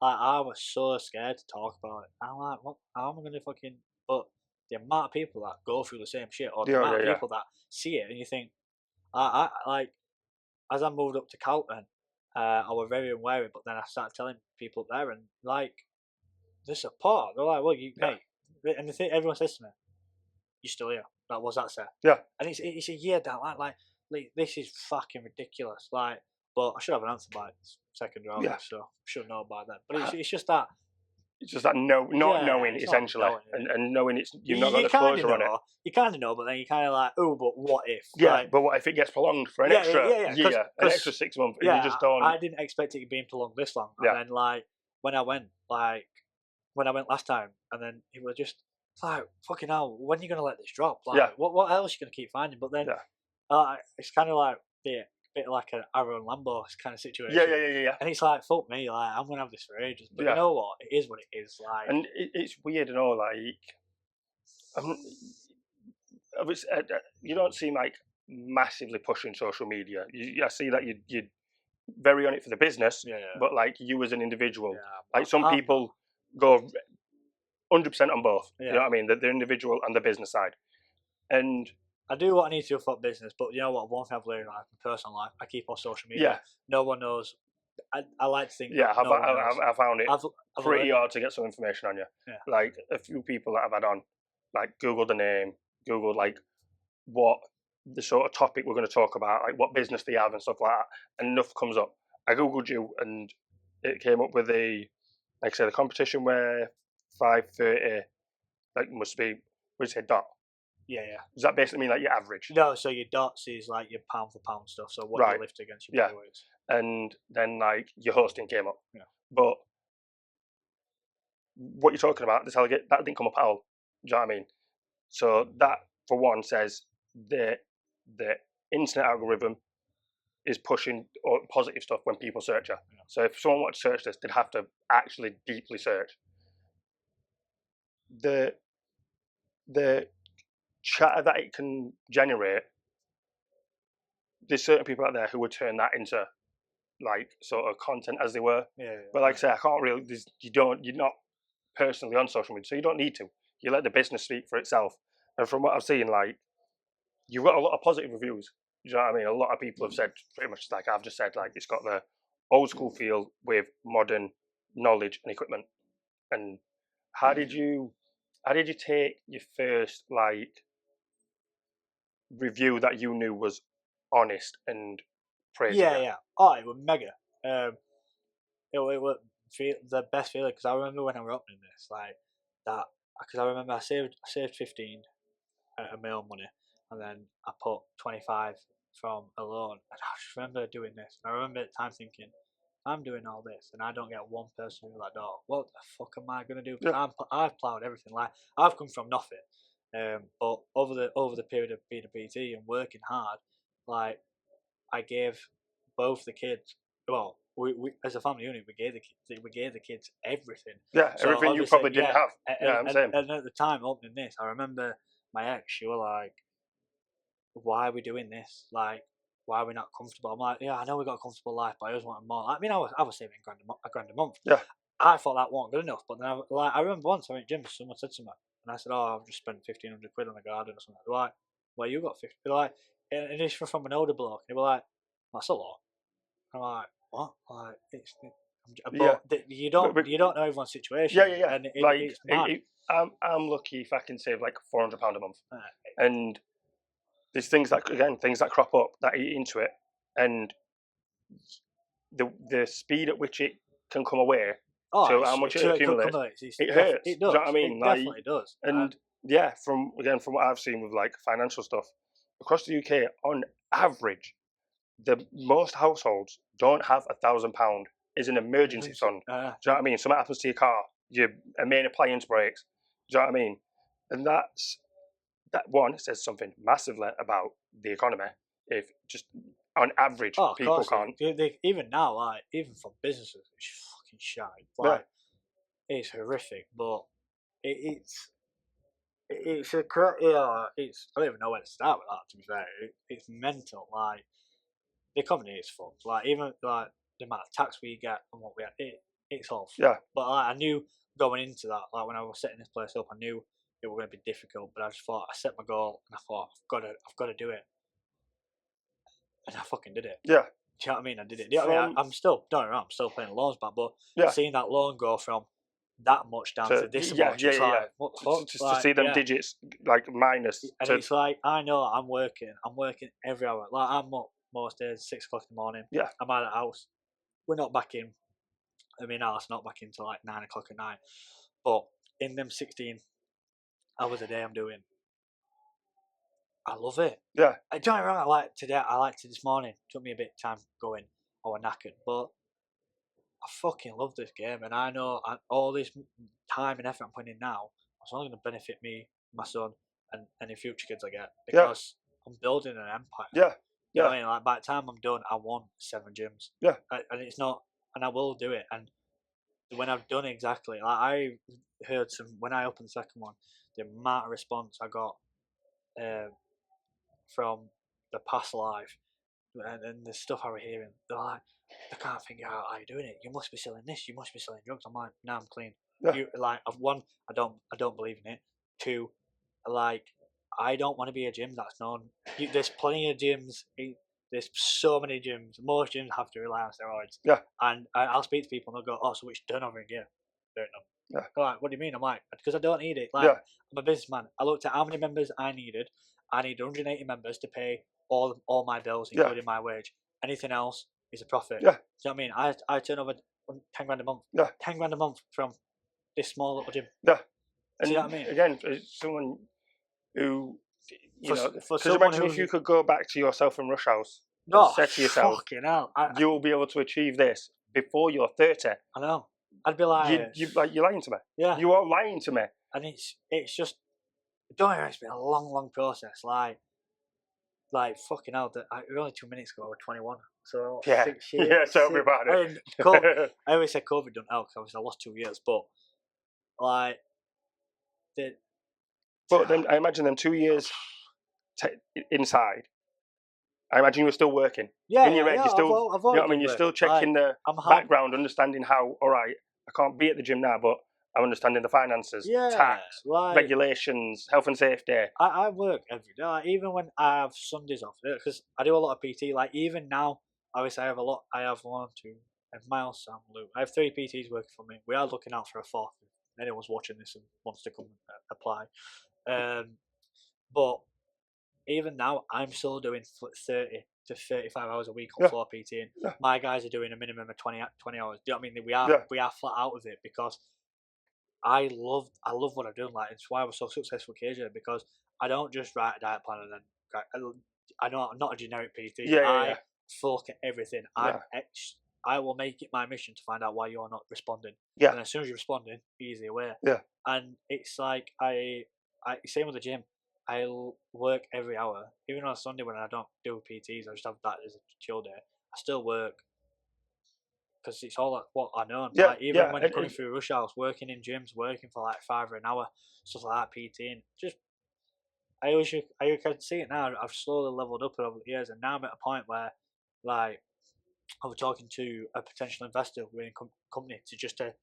I was so scared to talk about it. I'm like, what? How am I going to fucking? But the amount of people that go through the same shit, or the amount of people that see it, and you think, I like, as I moved up to Calton, I was very unwary, but then I started telling people there, and like, the support, they're like, well, mate, and the thing everyone says to me, you're still here. Like, what's that say? Yeah. And it's a year down, like this is fucking ridiculous. Like, but I should have an answer by second round, so I should know by then. But it's just that. It's just that not knowing essentially, and knowing you've not got the closure on it. You kind of know, but then you kind of like, oh, but what if? Yeah, like, but what if it gets prolonged for an extra year, an extra 6 months, and you just don't? I didn't expect it being prolonged this long. And then like when I went last time, and then it was just like, fucking hell, when are you gonna let this drop? Like, what else are you gonna keep finding? But then it's kind of like a bit like an Arrow and Lambo kind of situation. Yeah. And it's like, fuck me, like I'm gonna have this for ages. But you know what? It is what it is. Like, and it's weird and all. Like, you don't seem like massively pushing social media. I see that you're very on it for the business, but like you as an individual, like some people go 100% on both. You know what I mean? The individual and the business side. And I do what I need to for business, but you know what? One thing I've learned in my personal life, I keep on social media. No one knows. I like to think. Yeah, I found it pretty hard to get some information on you. Like a few people that I've had on, like Google the name, Google like what the sort of topic we're going to talk about, like what business they have and stuff like that, and enough comes up. I googled you, and it came up with the competition where 5:30, like must be, we say dot. Yeah. Does that basically mean like your average? No, so your dots is like your pound for pound stuff. So what you lift against your body weights. And then like your hosting came up. Yeah. But what you're talking about, that didn't come up at all. Do you know what I mean? So that for one says the internet algorithm is pushing positive stuff when people search it. Yeah. So if someone wanted to search this, they'd have to actually deeply search. the the chatter that it can generate, there's certain people out there who would turn that into like sort of content as they were. Yeah. But like I say, I can't really. You're not personally on social media, so you don't need to. You let the business speak for itself. And from what I've seen, like you've got a lot of positive reviews. You know what I mean? A lot of people have said pretty much like I've just said, like it's got the old school feel with modern knowledge and equipment. And how did you take your first like review that you knew was honest and praiseworthy? Yeah. Oh, it was mega. It was the best feeling because I remember when I was opening this, like that, because I remember I saved 15 of my own money, and then I put 25 from a loan, and I just remember doing this. And I remember at the time thinking, I'm doing all this, and I don't get one person through that door. What the fuck am I gonna do? Because I've ploughed everything. Like I've come from nothing, but over the period of being a PT and working hard, like I gave both the kids. Well, we as a family unit, we gave the kids everything. Yeah, So everything you probably didn't have. Yeah, I'm saying. And at the time opening this, I remember my ex. She was like, "Why are we doing this? Like, why are we not comfortable?" I'm like, "Yeah, I know we got a comfortable life, but I always wanted more." I mean, I was saving a grand a month. Yeah. I thought that wasn't good enough, but then I remember once I went to gym, someone said something, and I said, "Oh, I've just spent 1,500 quid on a garden or something." They're like, "Well, you got 50?" They're like, and it's from an older bloke. They were like, "That's a lot." I'm like, "What?" Like, but you don't know everyone's situation. Yeah. And Like it's mad. I'm lucky if I can save like £400 a month, and there's things that crop up that eat into it, and the speed at which it can come away to how much it accumulates, it hurts. It Do you does. know what I mean? It definitely does. And yeah, from what I've seen with like financial stuff across the UK, on average, the most households don't have £1,000 as an emergency fund. Do you know what I mean? Something happens to your car, your main appliance breaks. Do you know what I mean? And that one says something massively about the economy. If just on average, people can't. Even now, like even for businesses, it's fucking shite. Like it's horrific, but it's a it's I don't even know where to start with that. To be fair, it's mental. Like the economy is fucked. Like even like the amount of tax we get and what we have, it's all fucked. Yeah. But like, I knew going into that, like when I was setting this place up, I knew it was going to be difficult. But I just thought I set my goal and I thought I've got to do it, and I fucking did it. Yeah. Do you know what I mean? I did it. You know what I mean? I'm still I'm still paying loans back, but seeing that loan go from that much down to this amount, like, what the fuck? Just to see them digits like minus. And it's like I know I'm working every hour. Like I'm up most days 6 o'clock in the morning. Yeah. I'm out of the house. We're not back in. I mean, house not back into like 9 o'clock at night. But in them 16 hours a day I'm doing, I love it. Yeah. I don't get me wrong. I like to this morning. Took me a bit of time going. I was knackered, but I fucking love this game, and I know all this time and effort I'm putting in now, it's only going to benefit me, my son, and any future kids I get, because I'm building an empire. Yeah. You know what I mean? Like by the time I'm done, I want 7 gyms. Yeah. And it's not, and I will do it. And when I've done exactly, like I heard when I opened the second one, the amount of response I got from the past life and the stuff I was hearing, they're like, I can't figure out how you're doing it. You must be selling this. You must be selling drugs. I'm like, no, I'm clean. Yeah. One, I don't believe in it. 2, like, I don't want to be a gym that's known. There's plenty of gyms. There's so many gyms. Most gyms have to rely on steroids. Yeah. And I'll speak to people and they'll go, "Oh, so which turnover in gear?" Don't know. Yeah. All right, what do you mean? I'm like, because I don't need it. Like, I'm a businessman. I looked at how many members I needed. I need 180 members to pay all my bills, including my wage. Anything else is a profit. Yeah. Do you know what I mean? I turn over 10 grand a month. Yeah. 10 grand a month from this small little gym. Yeah. And do you know what I mean? Again, someone who, because for imagine if you could go back to yourself in Rush House and say to yourself, fucking hell, you will be able to achieve this before you're 30. I know. I'd be like, you're lying to me. Yeah. You are lying to me. And it's just, don't know, it's been a long process. Like fucking hell, only 2 minutes ago I was 21. So yeah, tell me about it. I always say COVID don't help because I lost 2 years, but like But then I imagine them 2 years inside. I imagine you were still working. Yeah, In your head, yeah. you're still, I've you know always what I mean? been You're still working. Like, checking the I'm happy. background, understanding how, all right, I can't be at the gym now, but I'm understanding the finances, Yeah, tax, like regulations, health and safety. I work every day. Like, even when I have Sundays off, because I do a lot of PT. Like even now, obviously I have a lot. I have one, two, and Miles, Sam, Luke. I have 3 PTs working for me. We are looking out for a fourth. If anyone's watching this and wants to come and apply, but even now, I'm still doing 30 to 35 hours a week on floor PTing. Yeah. My guys are doing a minimum of 20 hours. Do you know what I mean? We are flat out of it because I love what I'm doing. Like, it's why I was so successful occasionally, because I don't just write a diet plan and then I know I'm not a generic PT. I look at everything. I will make it my mission to find out why you're not responding. Yeah. And as soon as you're responding, easy away. Yeah. And it's like I same with the gym. I'll work every hour, even on a Sunday when I don't do PTs. I just have that as a chill day. I still work because it's all like what I know. Yeah, like even when you're coming through rush hours, working in gyms, working for like $5 an hour, stuff like that, PTing. Just I can see it now. I've slowly leveled up over the years, and now I'm at a point where, like, I was talking to a potential investor within company to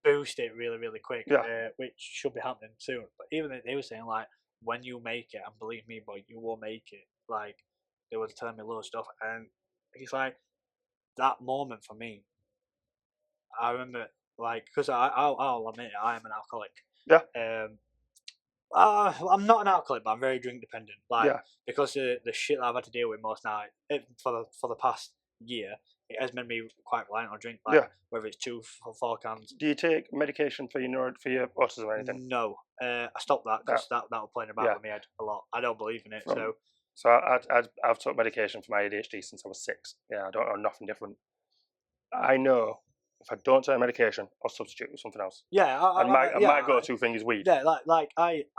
boost it really, really quick, which should be happening soon. But even they were saying, like, when you make it, and believe me, boy, you will make it. Like, they were telling me a lot of stuff, and it's like that moment for me. I remember, like, because I'll admit it, I am an alcoholic. Yeah. I'm not an alcoholic, but I'm very drink dependent. Like, because of the shit that I've had to deal with most now, for the past year, it has made me quite reliant on drink. Like, whether it's 2 or 4 cans. Do you take medication for your autism or anything? No, I stopped that because that was playing about with my head a lot. I don't believe in it. So I've took medication for my ADHD since I was 6. Yeah, I don't know nothing different. I know if I don't take medication, I'll substitute with something else. Yeah, my go-to thing is weed. Yeah,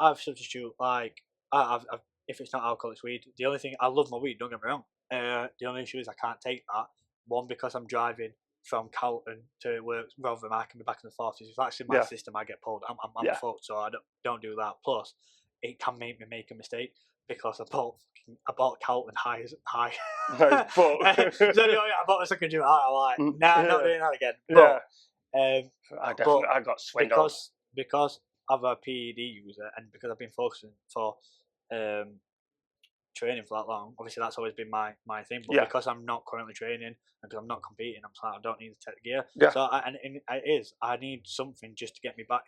I've substitute I've if it's not alcohol, it's weed. The only thing, I love my weed. Don't get me wrong. The only issue is I can't take that. One, because I'm driving from Carlton to work rather than I can be back in the 40s. If that's in my system, I get pulled. I'm fucked, so I don't do that. Plus, it can make me make a mistake because I bought Carlton high. Nice, but I bought a secondary high. I'm like, nah, not doing that again. I got swindled because I'm a PED user, and because I've been focusing for training for that long. Obviously, that's always been my thing. But because I'm not currently training and because I'm not competing, I'm like, I don't need to take the gear. So I need something just to get me back.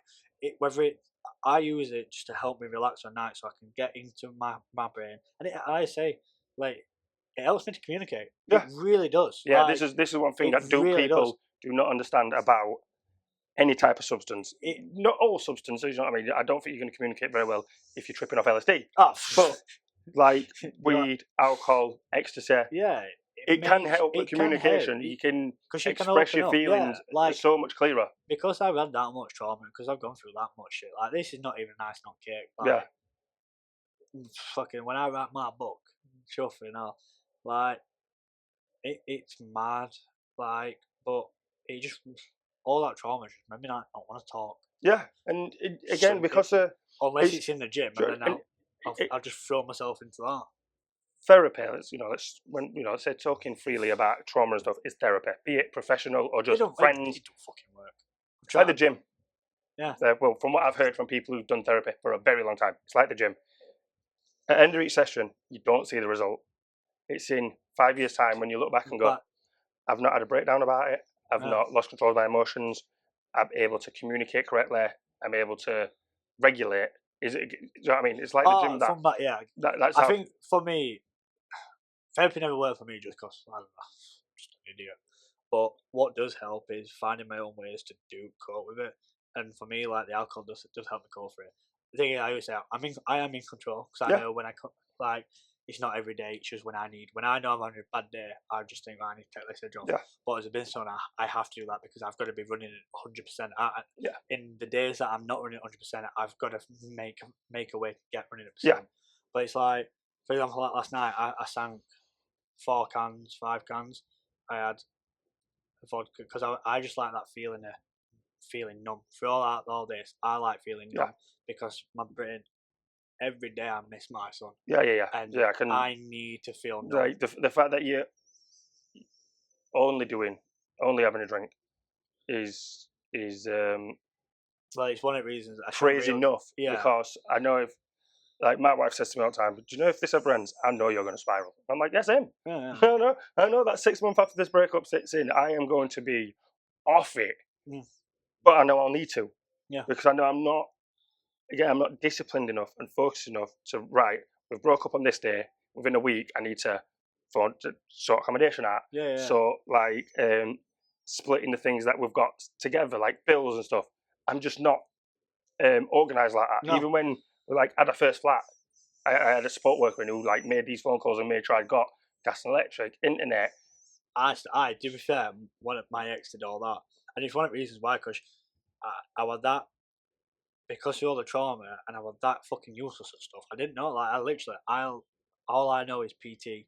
I use it just to help me relax at night, so I can get into my brain. And I say, like, it helps me to communicate. It really does. Yeah, like, this is one thing that people do not understand about any type of substance. Not all substances, you know what I mean? I don't think you're going to communicate very well if you're tripping off LSD. But like weed, alcohol, ecstasy, it can help with communication. You can express your feelings so much clearer. Because I've had that much trauma, because I've gone through that much shit. Like, this is not even nice, not cake. Like, fucking, when I write my book, chuffing off, like, it's mad. Like, but it just, all that trauma just made me not want to talk. Yeah, and again, because unless it's in the gym, and then I'll just throw myself into that. Therapy, let's say talking freely about trauma and stuff is therapy, be it professional or just friends. It don't fucking work. It's like the gym. Yeah. Well, from what I've heard from people who've done therapy for a very long time, it's like the gym. At the end of each session, you don't see the result. It's in 5 years' time when you look back and go, I've not had a breakdown about it. I've not lost control of my emotions. I'm able to communicate correctly. I'm able to regulate. Do you know what I mean? It's like the gym. That's I think for me, therapy never worked for me just because I'm just an idiot. But what does help is finding my own ways to cope with it. And for me, like, the alcohol does help me cope for it. The thing is, I always say I am in control, because I know when it's not every day. It's just when I know I'm having a bad day, I just think, I need to take this edge off. But as a business owner, I have to do that because I've got to be running it 100%. In the days that I'm not running 100%, I've got to make a way to get running at 100%. But it's like, for example, like last night, I sank 5 cans. I had vodka because I just like that feeling of feeling numb. For all this, I like feeling Yeah. numb because my brain, every day I miss my son, Yeah, yeah, yeah. and Yeah, I can I need to feel numb. like the fact that you're only having a drink is Well, it's one of the reasons I shouldn't crazy really. enough Yeah. because I know if like my wife says to me all the time, do you know if this ever ends, I know you're going to spiral. I'm like, yes, him. Yeah. I know that 6 months after this breakup sits in, I am going to be off it, Mm. but I know I'll need to. Yeah. Because I know I'm not disciplined enough and focused enough to, right, we've broke up on this day, within a week, I need to sort accommodation out. Yeah. So, like, splitting the things that we've got together, like bills and stuff, I'm just not organised like that. No. Even when we like had a first flat, I had a support worker who like made these phone calls and made sure I got gas and electric, internet. To be fair, one of my ex did all that, and it's one of the reasons why, because I was that, because of all the trauma, and I was that fucking useless at stuff. I didn't know, like, all I know is PT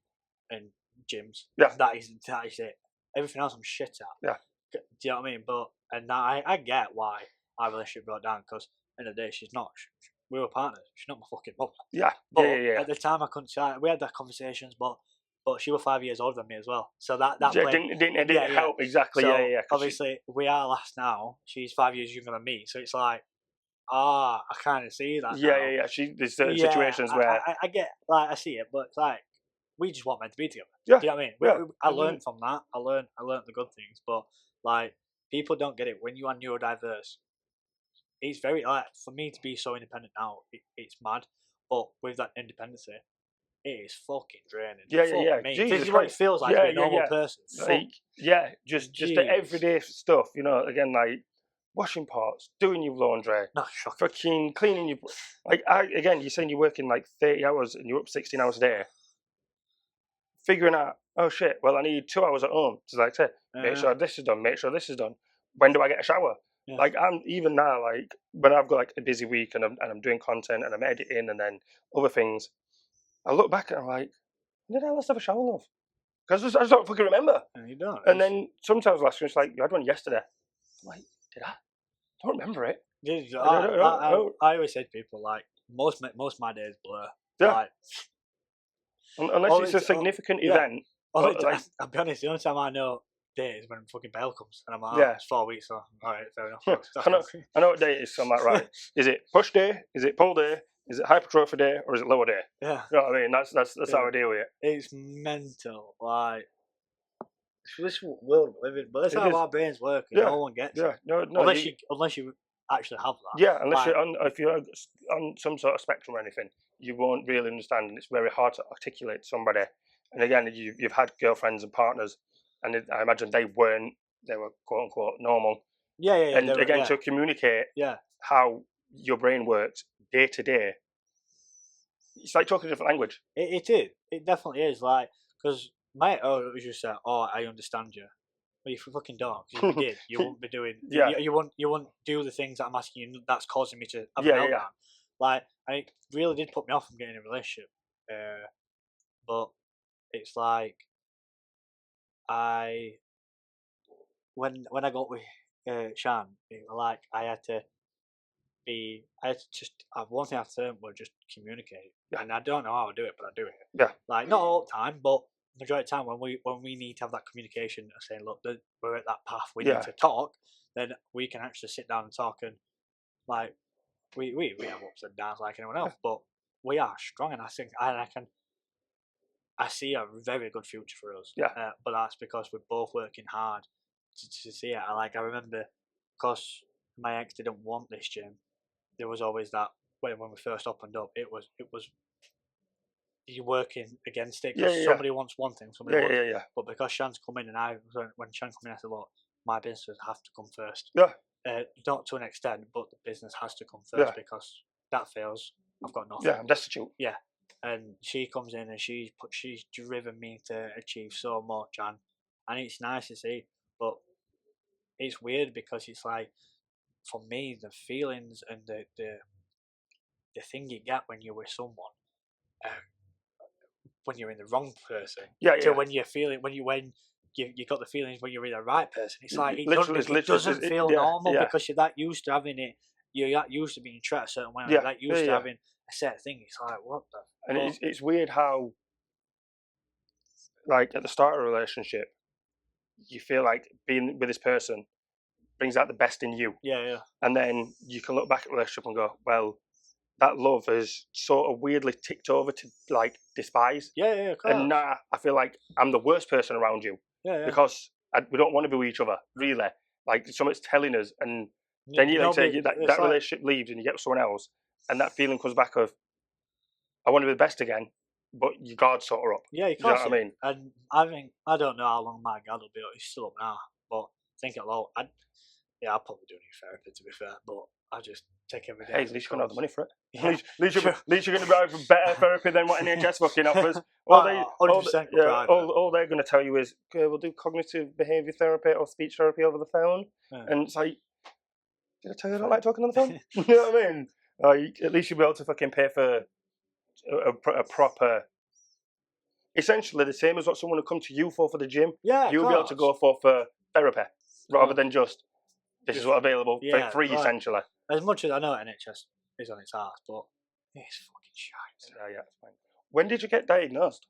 and gyms. Yeah. That is it. Everything else I'm shit at. Yeah. Do you know what I mean? But and now I get why our relationship broke down, because end of the day she's not. We were partners. She's not my fucking mother. Yeah, But yeah. at the time I couldn't say. We had that conversations, but she was 5 years older than me as well. So that Yeah, played. didn't help exactly. So yeah. obviously we are last now. She's 5 years younger than me, so it's like, I kind of see that. now. Yeah. There's certain situations where I get, like, I see it, but it's like we just weren't meant to be together. Yeah. Do you know what I mean? Yeah. I learned from that. I learned the good things, but like people don't get it when you are neurodiverse. It's very, like, for me to be so independent now, it's mad. But with that independency, it is fucking draining. Yeah. Me. Jesus This is what it Christ. feels like to be a normal person. Like, just the Jeez. everyday stuff, you know. Again, like washing pots, doing your laundry, No, shocking. fucking cleaning your you're saying you're working like 30 hours and you're up 16 hours a day. Figuring out, oh shit, well I need 2 hours at home to, like, say, make sure this is done, make sure this is done. When do I get a shower? Yeah. Like, I'm even now, like when I've got like a busy week and I'm doing content and I'm editing and then other things, I look back and I'm like, when did I last have a shower, love? Because I just don't fucking remember. And you don't. And then sometimes last year it's like, you had one yesterday. I'm like, did I? I don't remember it. I always say to people, like, most of my days blur. Yeah. Like, unless it's a significant event. I'll be honest, the only time I know days when fucking bail comes, and I'm like, it's 4 weeks, so alright, fair enough. I know what day it is, so I'm like, right, is it push day? Is it pull day? Is it hypertrophy day? Or is it lower day? Yeah. You know what I mean? That's how I deal with it. It's mental, like, this world we live in, but that's how our brains work, and no one gets it. No, unless you actually have that. Yeah, unless if you're on some sort of spectrum or anything, you won't really understand, and it's very hard to articulate to somebody. And again, you've had girlfriends and partners, and I imagine they were quote unquote normal. Yeah. And again, to communicate how your brain works day to day, it's like talking a different language. It is. It definitely is. Like, because as you said, I understand you. Well, you fucking don't. If you did, you wouldn't be doing. You wouldn't do the things that I'm asking you. That's causing me to have a meltdown. Like, and it really did put me off from getting in a relationship. But it's like when I got with Shan, like I had to just one thing I have to learn was just communicate. Yeah. And I don't know how I do it, but I do it. Yeah. Like, not all the time, but majority of the time when we need to have that communication of saying, look, we're at that path, we need to talk, then we can actually sit down and talk, and like we have ups and downs like anyone else, but we are strong, and I think I see a very good future for us. Yeah. But that's because we're both working hard to see it. I remember, because my ex didn't want this gym, there was always that when we first opened up, it was you working against it, because somebody wants one thing, somebody wants. But because Shan's come in, and when Shan come in, I said, look, my business have to come first. Yeah. Not to an extent, but the business has to come first, because that fails, I've got nothing. Yeah, I'm destitute. Yeah. And she comes in and she's driven me to achieve so much, and it's nice to see, but it's weird because it's like, for me, the feelings and the thing you get when you're with someone, when you're in the wrong person, when you're feeling when you got the feelings when you're with the right person. It's like Literally, it doesn't feel normal yeah. because you're that used to having it. You're that used to being treated a certain way. You're that used to having a set thing. It's like, what the? And it's weird how, like, at the start of a relationship, you feel like being with this person brings out the best in you. Yeah. And then you can look back at the relationship and go, well, that love has sort of weirdly ticked over to, like, despise. Yeah. And now I feel like I'm the worst person around you. Yeah. Because we don't want to be with each other, really. Like, someone's telling us, and then you, like, say, that relationship leaves and you get with someone else, and that feeling comes back of, I want to be the best again, but your guard's sort of up. Yeah, you know can't. what I mean? And I think I don't know how long my guard will be. He's still up now, but think it low. I'll probably do new therapy, to be fair, but I just take every day. Hey, at least you're going to have the money for it. Yeah. At least you're going to buy better therapy than what NHS fucking offers. 100% all they're going to tell you is, okay, we'll do cognitive behaviour therapy or speech therapy over the phone. Yeah. And it's like, did I tell you I don't like talking on the phone? You know what I mean? At least you'll be able to fucking pay for a proper... Essentially the same as what someone would come to you for the gym. Yeah, you'll be able to go for therapy rather than just... This is what's available for free, essentially. As much as I know NHS is on its arse, but it's fucking shite. Yeah, it's fine. When did you get diagnosed?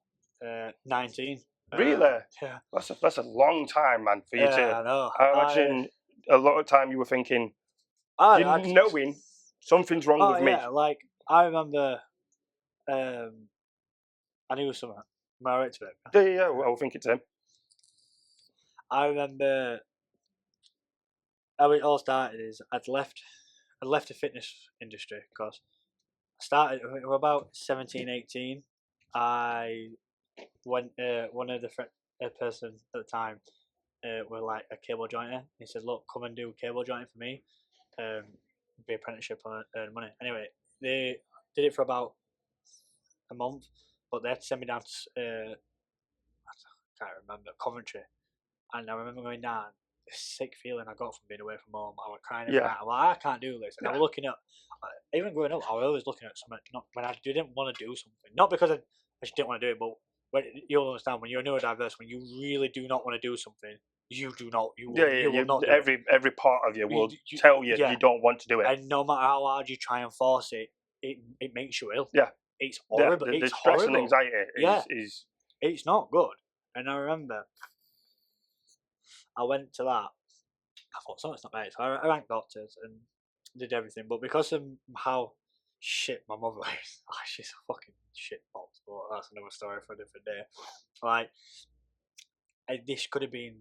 19. Really? Yeah. That's a long time, man, for you to... I know. I imagine a lot of time you were thinking, knowing something's wrong with me. Yeah, like, I remember... I knew something. Am I right to it? Yeah, well, I think it's him. I remember... How it all started is I'd left the fitness industry because I started about 17, 18. I went one of the person at the time were like a cable jointer. He said, "Look, come and do cable jointing for me, be apprenticeship and earn money." Anyway, they did it for about a month, but they had to send me down to I can't remember, Coventry, and I remember going down. Sick feeling I got from being away from home. I was crying every night. I'm like, I can't do this. And I was looking at, even growing up, I was always looking at something. Not when I didn't want to do something, not because I just didn't want to do it, but when you'll understand when you're neurodiverse, when you really do not want to do something, you do not. You will not. Do every part of you will tell you you don't want to do it. And no matter how hard you try and force it, it makes you ill. Yeah, it's horrible. The stress and anxiety is it's not good. And I remember. I went to that. I thought something's not right. So I rang doctors and did everything. But because of how shit my mother is, she's a fucking shit box. But that's another story for a different day. Like, this could have been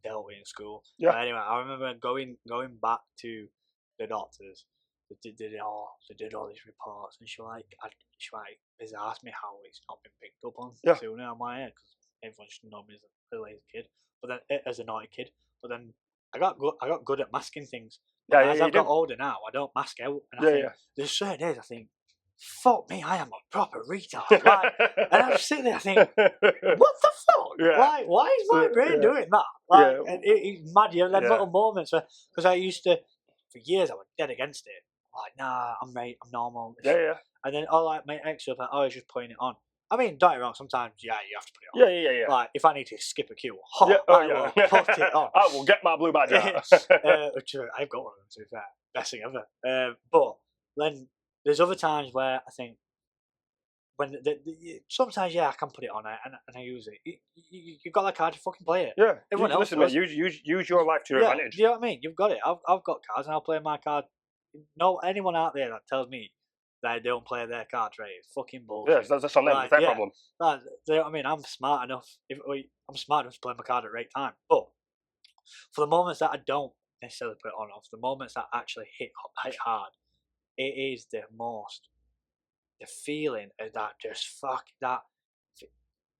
dealt with in school. Yeah. But anyway, I remember going back to the doctors. They did all these reports, and she asked me how it's not been picked up on sooner on my head because everyone should know me as a lazy kid. But then, as a naughty kid, but then I got good at masking things. But as I've got older now, I don't mask out. And I think there's certain days I think, fuck me, I am a proper retard. Like, and I'm sitting there, I think, what the fuck? Yeah. Like, why is my brain doing that? Like, and it's mad. You have them little moments where, because I used to, for years, I was dead against it. Like, nah, I'm normal. Yeah. And then, my ex was like, I was just putting it on. I mean, don't get me wrong, sometimes, you have to put it on. Yeah. Like, if I need to skip a queue, I will put it on. I will get my blue badge out. I've got one of them, to be fair. Best thing ever. But then there's other times where I think, when sometimes, I can put it on and I use it. You've got that card to fucking play it. Yeah. Everyone else listen, mate, use your life to your advantage. Do you know what I mean? You've got it. I've got cards and I'll play my card. No, anyone out there that tells me they don't play their cards right, it's fucking bullshit. Yeah, that's on them. It's their problem. You know what I mean? I'm smart enough. I'm smart enough to play my card at the right time. But for the moments that I don't necessarily put it on, for the moments that actually hit hard, it is the feeling of that that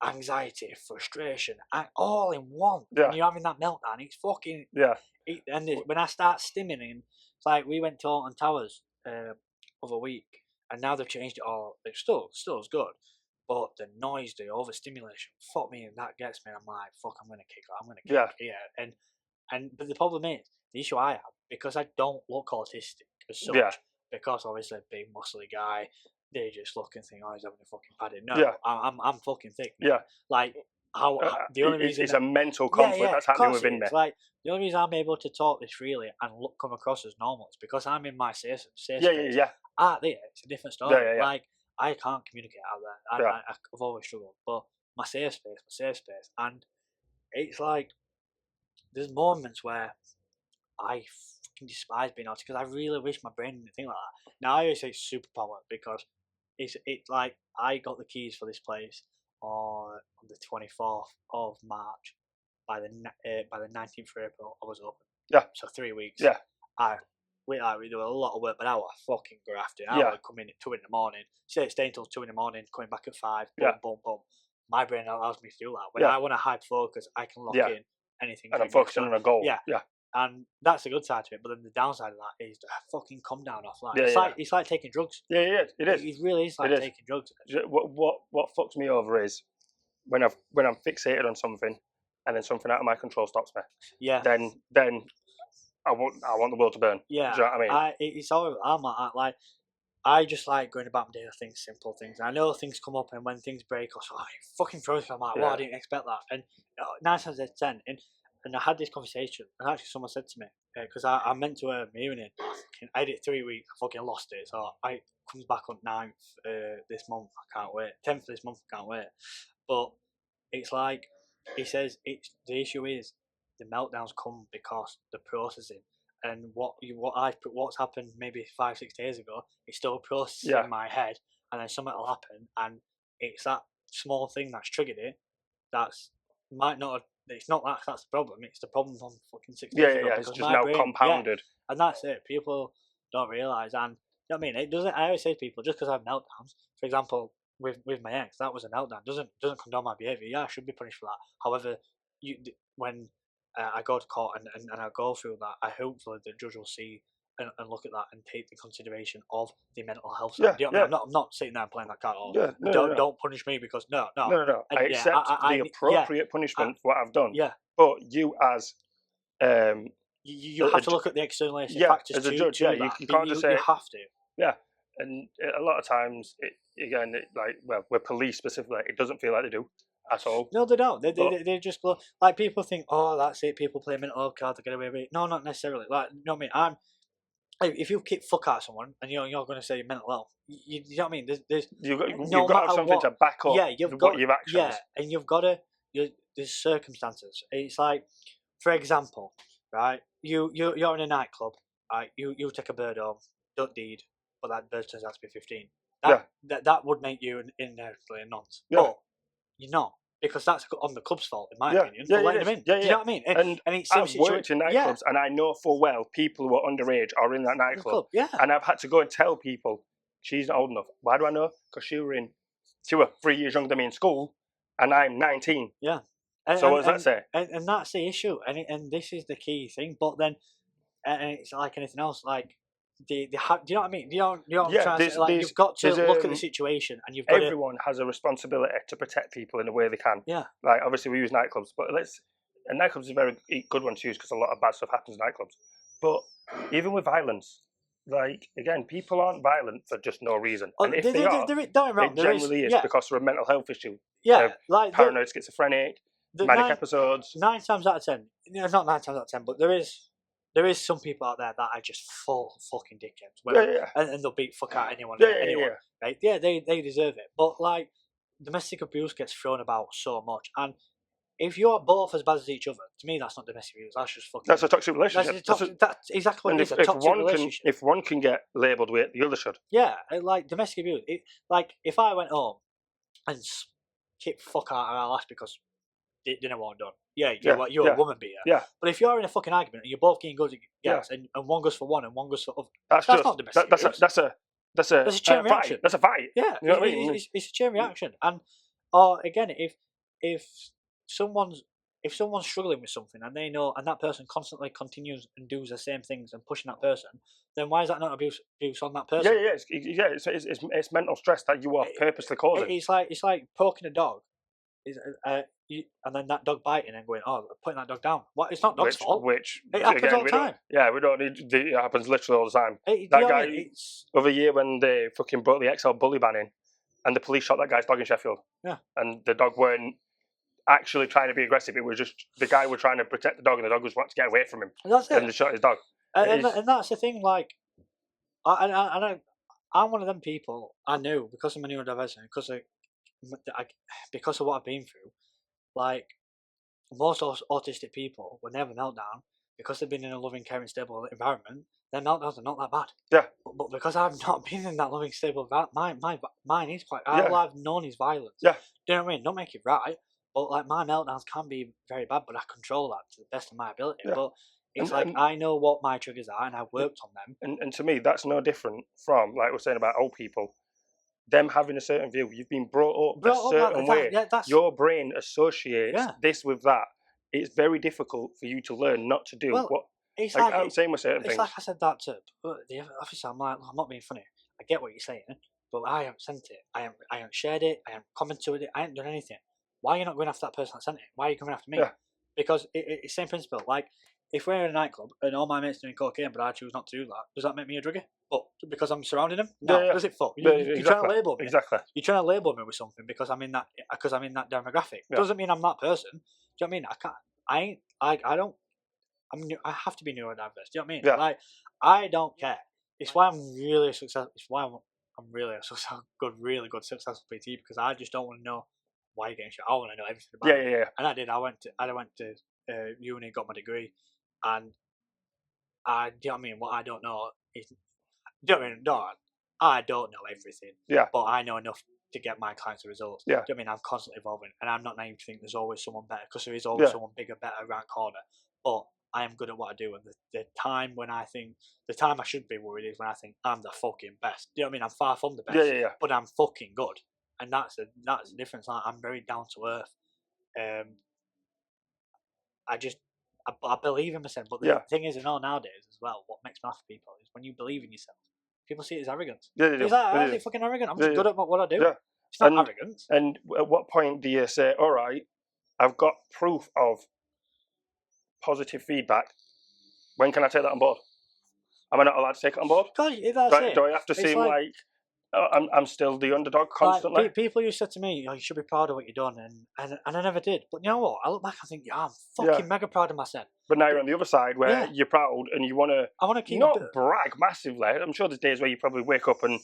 anxiety, frustration, all in one. Yeah. When you're having that meltdown, it's fucking when I start stimming, it's like we went to Alton Towers other week. And now they've changed it all. It's still as good, but the noise, the overstimulation, fuck me, and that gets me. I'm like, fuck, I'm gonna kick. Yeah. But the problem is, the issue I have, because I don't look autistic as such, because obviously a big muscly guy, they just look and think, oh, he's having a fucking padding. No, I'm fucking thick. Man. Yeah. Like, the only reason it's a mental conflict that's happening within me. Like the only reason I'm able to talk this freely and come across as normal is because I'm in my safe space. Yeah. Out there, it's a different story. Yeah. Like I can't communicate out there. I've always struggled, but my safe space, and it's like there's moments where I fucking despise being autistic because I really wish my brain didn't think like that. Now I always say superpower because it's like I got the keys for this place on the 24th of March. By the 19th of April, I was open. Yeah. So 3 weeks. Yeah. We do a lot of work, but I was fucking grafting. I would come in at 2 in the morning, stay until 2 in the morning, coming back at 5. Boom, boom, boom. My brain allows me to do that. When I want to hyper focus, I can lock in anything. And I'm focusing on a goal. Yeah. And that's the good side to it. But then the downside of that is the fucking come down offline. It's like taking drugs. Yeah, it is. It really is like taking drugs. What fucks me over is when I'm fixated on something, and then something out of my control stops me. Yeah. Then I want the world to burn. Yeah. Do you know what I mean? It's horrible. I'm like I just like going about my daily things, simple things. I know things come up, and when things break, it fucking throws me. I'm like, well, I didn't expect that. And 9 times out of 10, and I had this conversation, and actually someone said to me, because I meant to a hearing aid, I did it 3 weeks, I fucking lost it, so it comes back on 9th this month, I can't wait, 10th this month, I can't wait, but it's like, he says, the issue is, the meltdowns come because the processing, and what's happened maybe 5-6 days ago, it's still processing in my head, and then something will happen, and it's that small thing that's triggered it, might not have. It's not that's the problem. It's the problem from fucking 6 days ago. It's just now compounded. And that's it. People don't realise. And you know what I mean? It doesn't. I always say to people, just because I have meltdowns, for example, with my ex, that was a meltdown. Doesn't condone my behaviour. Yeah, I should be punished for that. However, when I go to court and I go through that, hopefully the judge will see and look at that and take the consideration of the mental health side. You know what I mean? I'm not sitting there and playing that card. Don't punish me because no. And I accept the appropriate punishment for what I've done. Yeah. But you as you have to look at the externalization factors as a judge. You can't just say you have to. Yeah, and a lot of times, we're police specifically. It doesn't feel like they do at all. No, they don't. They just go like people think. Oh, that's it. People play mental health cards to get away with it. No, not necessarily. Like, you know what I mean? If you kick fuck out someone and you're going to say mental health, you know what I mean? You've got to have something to back up. Your actions. Yeah, and you've got to. There's circumstances. It's like, for example, right? You're in a nightclub. Right? You take a bird home, don't deed, but that bird turns out to be 15. That would make you inherently a nonce. Yeah. But you're not. Because that's on the club's fault, in my opinion, for letting them in. Do you know what I mean? And it's I've worked in nightclubs, and I know full well people who are underage are in that nightclub. And I've had to go and tell people, she's not old enough. Why do I know? Because she was 3 years younger than me in school, and I'm 19. Yeah. So what does that say? And that's the issue. And this is the key thing. But then, and it's like anything else, like, do you know what I mean? Do you know what I'm trying to say? Like, you've got to look at the situation, and you've got everyone has a responsibility to protect people in the way they can. Yeah. Like, obviously we use nightclubs, but nightclubs is a very good one to use because a lot of bad stuff happens in nightclubs. But even with violence, like, again, people aren't violent for just no reason. And if they are, it generally is because of a mental health issue. Yeah, like paranoid, schizophrenic, manic episodes. 9 times out of 10, not 9 times out of 10, but there is some people out there that are just full fucking dickheads. And they'll beat fuck out anyone. Right? Yeah, they deserve it. But like, domestic abuse gets thrown about so much, and if you're both as bad as each other, to me that's not domestic abuse. That's just fucking. That's a toxic relationship. That's exactly what it is. A toxic relationship. If one can get labelled with it, the other should. Yeah, like domestic abuse. Like if I went home and kicked fuck out of our ass because they didn't want done. Yeah, you're a woman beater. Yeah. But if you're in a fucking argument and you're both getting good against, and one goes for one and one goes for other, that's not domestic abuse. That's a chain reaction. That's a fight. Yeah, you know what I mean? It's a chain reaction. And or again, if someone's struggling with something and they know, and that person constantly continues and does the same things and pushing that person, then why is that not abuse on that person? It's mental stress that you are purposely causing. It's like poking a dog. And then that dog biting and going, putting that dog down. What? It's not dog's fault. Which it happens all the time. We don't need. It happens literally all the time. That guy over a year when they fucking brought the XL bully ban in, and the police shot that guy's dog in Sheffield. Yeah. And the dog weren't actually trying to be aggressive. It was just the guy was trying to protect the dog, and the dog was wanting to get away from him, And that's it. and they shot his dog. And that's the thing. Like, I'm one of them people. I know because of my neurodivergence, because of what I've been through. Like, most autistic people, when they have a meltdown, because they've been in a loving, caring, stable environment, their meltdowns are not that bad. Yeah. But because I've not been in that loving, stable environment, mine is quite. Yeah. All I've known is violence. Yeah. Do you know what I mean? Don't make it right, but like my meltdowns can be very bad, but I control that to the best of my ability. Yeah. But it's I know what my triggers are, and I've worked on them. And to me, that's no different from, like we're saying about old people. Them having a certain view, you've been brought up a certain way. Your brain associates this with that. It's very difficult for you to learn not to do what. It's like I'm saying with certain things. It's like I said that to the officer. I'm like, I'm not being funny. I get what you're saying, but I haven't sent it. I haven't shared it. I haven't commented with it. I haven't done anything. Why are you not going after that person that sent it? Why are you coming after me? Yeah. Because it's same principle. Like, if we're in a nightclub and all my mates doing cocaine, but I choose not to do that, does that make me a druggie? But because I'm surrounding them, no. Does it? You're trying to label me. Exactly. You're trying to label me with something because I'm in that demographic. Yeah. Doesn't mean I'm that person. Do you know what I mean? I can't. I don't. I have to be neurodiverse. Do you know what I mean? Yeah. Like, I don't care. It's why I'm really successful. It's why I'm really a really good successful PT, because I just don't want to know why you're getting shot. I want to know everything about it. Yeah. And I did. I went to uni, got my degree, and do you know what I mean? What I don't know is, do you know what I mean? No, I don't know everything. Yeah. But I know enough to get my clients the results. Yeah. Do you know what I mean? I'm constantly evolving, and I'm not naive to think there's always someone better, because there is always someone bigger, better around the corner. But I am good at what I do, and the time I should be worried is when I think I'm the fucking best. Do you know what I mean? I'm far from the best. Yeah. But I'm fucking good, and that's the difference. Like, I'm very down to earth. I believe in myself, but the thing is, nowadays as well, what makes me laugh at people is when you believe in yourself, people see it as arrogance. Yeah, they do. It's like, how is it fucking arrogant? I'm just good at what I do. Yeah. It's not arrogance. And at what point do you say, all right, I've got proof of positive feedback, when can I take that on board? Am I not allowed to take it on board? God, Do I have to seem like I'm still the underdog constantly? Like, people used to say to me, you should be proud of what you've done, and I never did. But you know what? I look back and think, I'm fucking mega proud of myself. But now you're on the other side where you're proud and you want to keep not brag massively. I'm sure there's days where you probably wake up and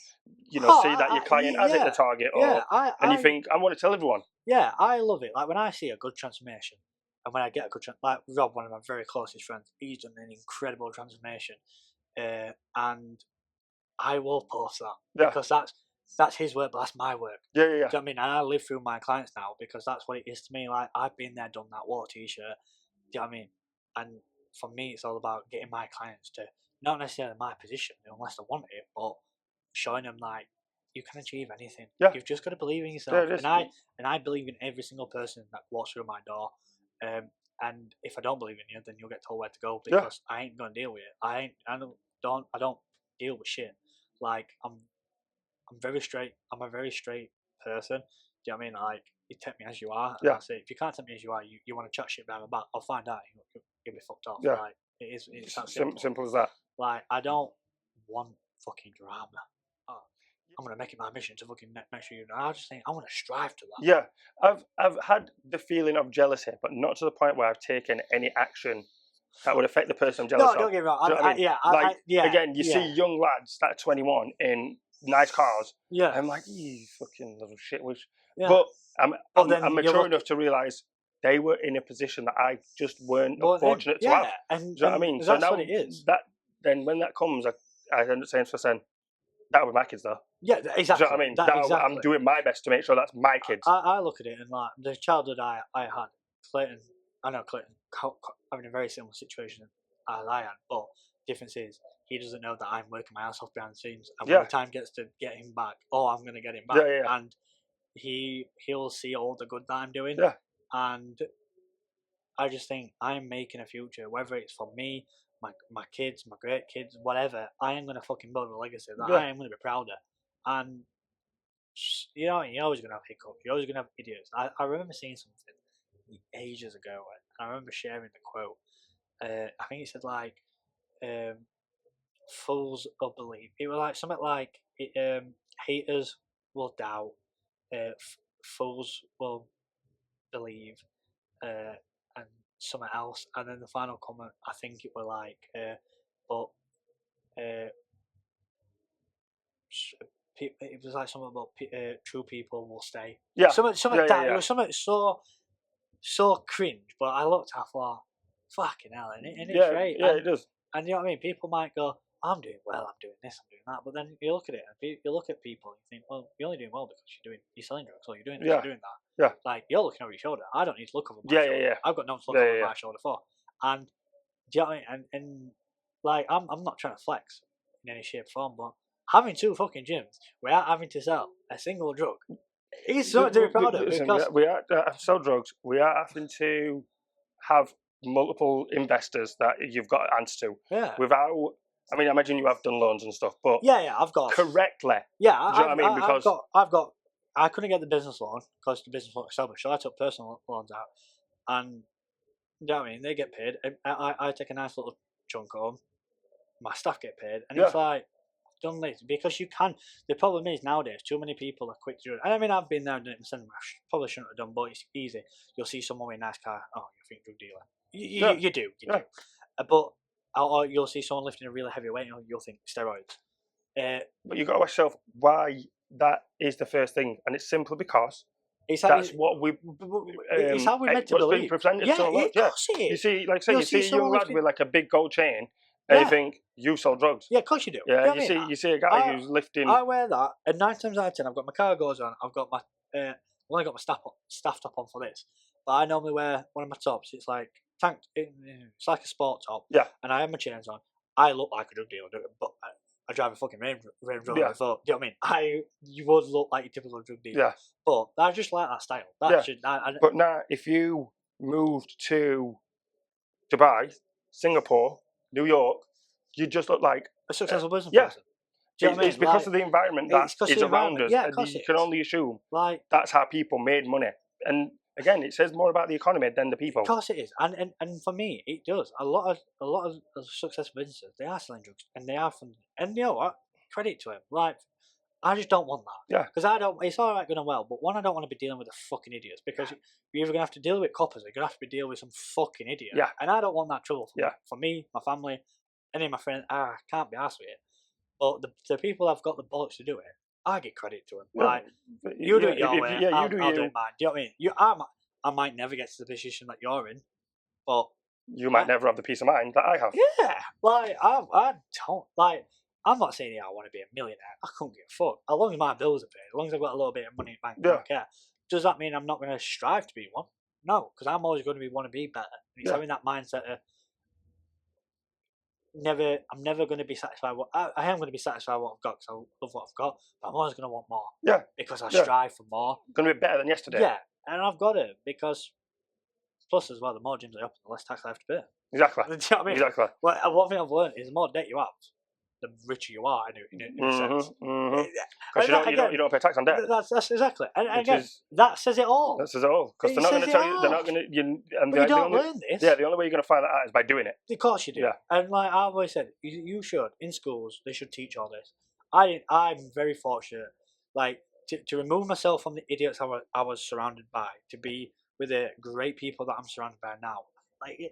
see that your client has hit the target, and you think, I want to tell everyone. Yeah, I love it. Like, when I see a good transformation, and when I get a good like Rob, one of my very closest friends, he's done an incredible transformation, and I will post that because that's his work, but that's my work. Yeah. Do you know what I mean? And I live through my clients now because that's what it is to me. Like, I've been there, done that, wore a t-shirt. Do you know what I mean? And for me, it's all about getting my clients to not necessarily my position unless they want it, but showing them like you can achieve anything. Yeah. You've just got to believe in yourself. And I believe in every single person that walks through my door. And if I don't believe in you, then you'll get told where to go because I ain't gonna deal with it. I don't deal with shit. Like, I'm very straight. I'm a very straight person. Do you know what I mean? Like, you take me as you are, and that's it. If you can't take me as you are, you want to chat shit behind my back, I'll find out. You'll be fucked off. Yeah. Like, it's that simple. Simple as that. Like, I don't want fucking drama. I'm gonna make it my mission to fucking make sure you know. I just think I want to strive to that. Yeah, I've had the feeling of jealousy, but not to the point where I've taken any action that would affect the person I'm jealous of. No, don't get me wrong. Again, you see young lads that are 21 in nice cars. Yeah, I'm like, you fucking little shit. But I'm mature enough to realise they were in a position that I just weren't fortunate to have. And, do you know what I mean? So now what it is. Then when that comes, I end up saying to myself, that was my kids though. Yeah, exactly. Do you know what I mean? I'm doing my best to make sure that's my kids. I look at it and like the childhood I had, Clayton. I know Clayton having a very similar situation as I had, but the difference is he doesn't know that I'm working my ass off behind the scenes, and when the time gets to get him back, I'm going to get him back, and he'll see all the good that I'm doing, and I just think I'm making a future, whether it's for me, my kids, my great kids, whatever. I am going to fucking build a legacy that I am going to be proud of, and you're always going to have hiccups, you're always going to have idiots. I remember seeing something ages ago, and I remember sharing the quote. I think it said like, "Fools will believe." It was like something like, "Haters will doubt, fools will believe, and something else. And then the final comment, I think it was like, but it was like something about true people will stay. Yeah. Something Yeah, that yeah. it was something so cringe. But I looked, I thought, fucking hell, and it's Yeah, right. yeah, it does. And you know what I mean? People might go, I'm doing well, I'm doing this, I'm doing that. But then you look at it, and you look at people, and you think, well, you're only doing well because you're selling drugs, or you're doing this, Yeah. you're doing that. Yeah. Like, you're looking over your shoulder. I don't need to look over my Yeah, shoulder. yeah, yeah. I've got no one to look Yeah, over yeah, my shoulder for. And do you know what I mean? And like, I'm not trying to flex in any shape or form, but having 2 fucking gyms without having to sell a single drug is something to be proud of. Listen, Because we are sell drugs. We are having to have multiple investors that you've got to answer to. yeah, Without, I mean, I imagine you have done loans and stuff, but yeah, I've got correctly. Yeah, Do you know what I mean? Because I've got. I couldn't get the business loan because the business wasn't established, so I took personal loans out, and you know what I mean. They get paid. I take a nice little chunk home. My staff get paid, and it's Yeah. like I've done this because you can. The problem is nowadays, too many people are quick to do it. And I mean, I've been there doing it myself. I probably shouldn't have done, but it's easy. You'll see someone with a nice car. Oh, you think drug dealer? You do. But or you'll see someone lifting a really heavy weight, and you'll think steroids. But you've got to ask yourself why that is the first thing, and it's simply because It's that's what we. it's how we're meant to what's believe. been presented Yeah, so much. of course it is. You see, like say, You'll you see see a young someone lad lifting- with like a big gold chain, and you think you sell drugs. Yeah, of course you do. Yeah, You know what I you mean? see a guy who's lifting. I wear that, and 9 times out of 10, I've got my cargoes on. I've got my I've only got my staff top on for this, but I normally wear one of my tops. It's like it's like a sport top. Yeah. And I have my chains on. I look like a drug dealer, but I drive a fucking Range Rover. Yeah. So, do you know what I mean? You would look like your typical drug dealer. Yeah. But I just like that style. But now, if you moved to Dubai, Singapore, New York, you just look like a successful business yeah. person. Do you know what I mean? It's because of the environment that it's 'cause is of the around environment. us, Yeah, of and course you it can is. only assume Like, that's how people made money. And again, it says more about the economy than the people. of course it is, and for me, it does. A lot of successful businesses, they are selling drugs and they are funding. And you know what? Credit to them. Like, I just don't want that. Yeah. Because I don't. It's all right going well, but one, I don't want to be dealing with the fucking idiots because you're either gonna have to deal with coppers, or you're gonna have to be dealing with some fucking idiot. Yeah. And I don't want that trouble. Yeah. For me, my family, any of my friends, I can't be arsed with it. But the people that've got the bollocks to do it, I get credit to them. Yeah. Like, you do it your way. Yeah, I'll you do I'll you. do it mine. Do you know what I mean? I might never get to the position that you're in, but You might never have the peace of mind that I have. yeah, like I don't like. I'm not saying I want to be a millionaire. I couldn't give a fuck. As long as my bills are paid, as long as I've got a little bit of money in the bank, I don't care. Does that mean I'm not going to strive to be one? No, because I'm always going to want to be better. It's having that mindset of I'm never going to be satisfied. I am going to be satisfied with what I've got because I love what I've got, but I'm always going to want more. Yeah. Because I strive for more. Going to be better than yesterday. Yeah, and I've got it because plus as well, the more gyms I open, the less tax I have to pay. Exactly. Do you know what I mean? Exactly. Well, one thing I've learned is the more debt you have, the richer you are in a sense. Because you don't pay tax on debt. That's exactly. And again, that says it all. That says it all. Because they're not going to tell you. They're not going to. But you don't learn this. Yeah, the only way you're going to find that out is by doing it. Of course you do. Yeah. And like I've always said, you should in schools. They should teach all this. I'm very fortunate, like to remove myself from the idiots I was surrounded by, to be with the great people that I'm surrounded by now. I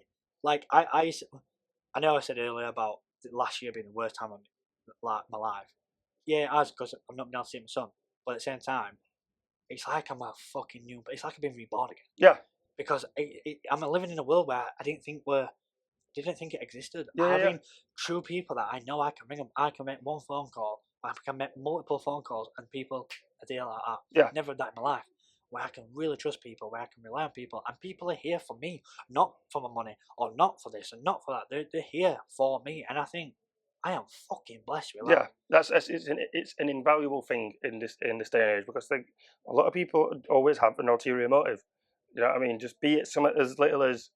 know I said earlier about last year being the worst time of my life. Yeah, it has, because I'm not being able to see my son. But at the same time, it's like I'm a fucking new. It's like I've been reborn again. Yeah. Because I'm living in a world where I didn't think it existed. Yeah, Having true people that I know I can ring them. I can make one phone call. I can make multiple phone calls, and people a deal like that. Yeah. Never had that in my life. Where I can really trust people, where I can rely on people, and people are here for me, not for my money, or not for this and not for that. They're here for me, and I think I am fucking blessed with that. Yeah, it's an invaluable thing in this day and age, because a lot of people always have an ulterior motive. You know what I mean? Just be it something as little as,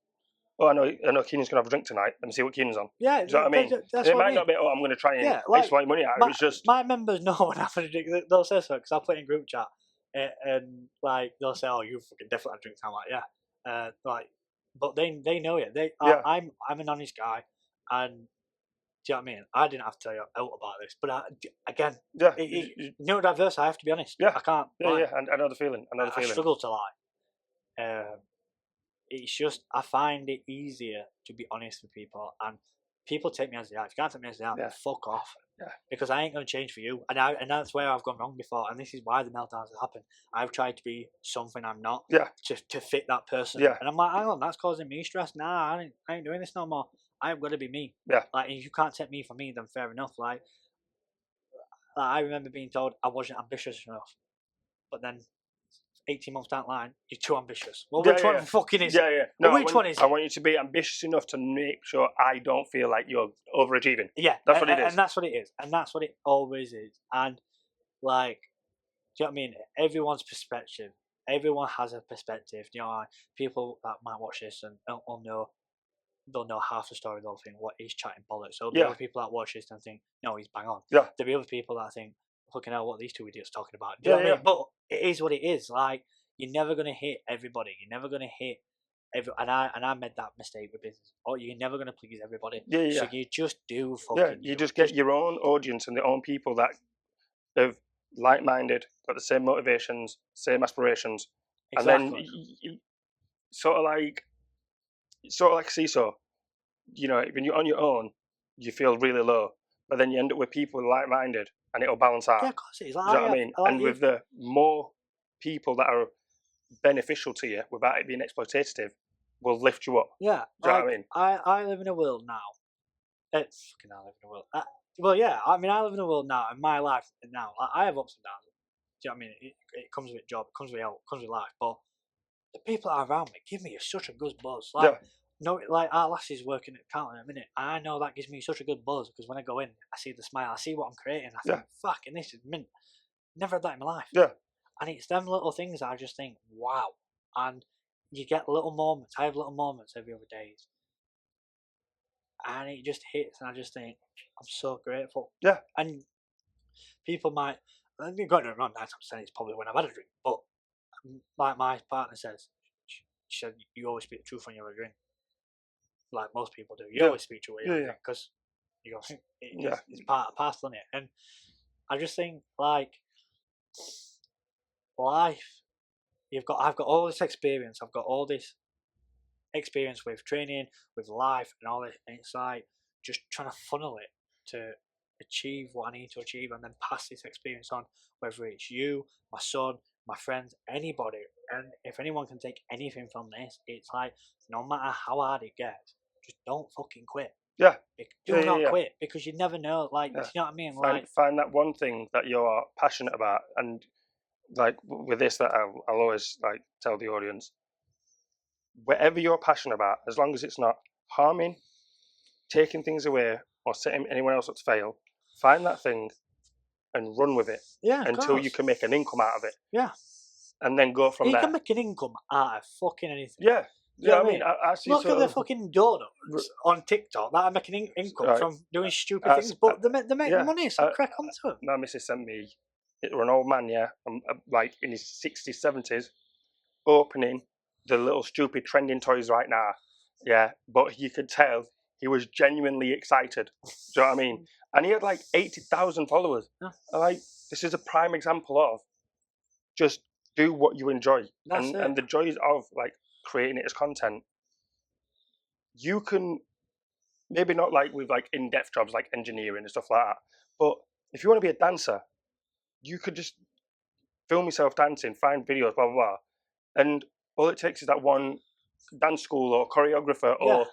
oh, I know Keenan's gonna have a drink tonight. Let me see what Keenan's on. Yeah, do you know what I mean? It might not be, oh, I'm going to try and exploit money out of it. It's just my members know when I'm having a drink. They'll say so because I put it in group chat. And like they'll say, "Oh, you fucking definitely had a drink." I'm like, "Yeah," but they know it. I'm an honest guy, and do you know what I mean? I didn't have to tell you out about this, but again, neurodiverse. I have to be honest. Yeah, I can't. Yeah, I know the feeling. I struggle to lie. It's just I find it easier to be honest with people, and people take me as they are. If you can't take me as they are, Yeah. fuck off. Yeah. Because I ain't gonna change for you, and that's where I've gone wrong before, and this is why the meltdowns have happened. I've tried to be something I'm not, Yeah. to fit that person, Yeah. and I'm like, hang on, that's causing me stress. Nah, I ain't doing this no more. I've got to be me. Yeah. Like, if you can't take me for me, then fair enough. Like I remember being told I wasn't ambitious enough, but then 18 months down the line, you're too ambitious. Well, which one fucking is it? Yeah. Well, No, which one is I it? want you to be ambitious enough to make sure I don't feel like you're overachieving. Yeah, That's what it is. and that's what it is, and that's what it always is. And like, do you know what I mean? Everyone's perspective. Everyone has a perspective. You know, like, people that might watch this and will know, they'll know half the story. They'll think, "What, he's chatting bollocks." So there'll be people that watch this and think, "No, he's bang on." Yeah. There'll be other people that think, "Fucking hell, what are these two idiots talking about?" Do you know what I mean? But it is what it is. Like, you're never gonna hit everybody. You're never gonna hit and I made that mistake with business. Oh, you're never gonna please everybody. Yeah. So you just do Yeah, fucking. you just get your own audience and the own people that have like-minded, got the same motivations, same aspirations, Exactly. and then you, sort of like seesaw. You know, when you're on your own, you feel really low, but then you end up with people like-minded, and it'll balance out. Yeah, of course it is. Do you know what I mean? And with the more people that are beneficial to you, without it being exploitative, will lift you up. Yeah, do you know what I mean? I live in a world now. It's fucking I live in a world. Well, yeah, I mean, I live in a world now, in my life now. I have ups and downs. Do you know what I mean? It comes with job, it comes with health, it comes with life. But the people that are around me give me such a good buzz. Like, no, like our lassie's working at accounting at a minute. I know that gives me such a good buzz because when I go in, I see the smile, I see what I'm creating. I think, fucking, this is mint. Never had that in my life. Yeah. And it's them little things that I just think, wow. And you get little moments. I have little moments every other day. And it just hits, and I just think, I'm so grateful. Yeah. And people might, I've been going around 9 times saying it's probably when I've had a drink, but like my partner says, she said, you always speak the truth when you have a drink. Like most people do. You always speak truth when you have a drink because you go, it's part of parcel, isn't it? And I just think, like, life, I've got all this experience, I've got all this experience with training, with life, and all this, and it's like just trying to funnel it to achieve what I need to achieve, and then pass this experience on, whether it's you, my son, my friends, anybody. And if anyone can take anything from this, it's like, no matter how hard it gets, just don't fucking quit. Yeah. Do not quit, because you never know. Like, you know what I mean? Find that one thing that you're passionate about, and like with this, that I'll always like tell the audience, whatever you're passionate about, as long as it's not harming, taking things away, or setting anyone else up to fail, find that thing and run with it until you can make an income out of it. Yeah. And then go from there. You can make an income out of fucking anything. Yeah. Yeah, I mean, I see. Look at the fucking donuts on TikTok that are making income from doing stupid things, but they make money, so crack on to them. My missus sent me, an old man, like in his 60s, 70s, opening the little stupid trending toys right now. But you could tell he was genuinely excited. Do you know what I mean? And he had like 80,000 followers. Like, this is a prime example of just do what you enjoy. And the joys of like creating it as content. You can, maybe not like with like in-depth jobs like engineering and stuff like that, but if you want to be a dancer, you could just film yourself dancing, find videos, blah, blah, blah. And all it takes is that one dance school or choreographer or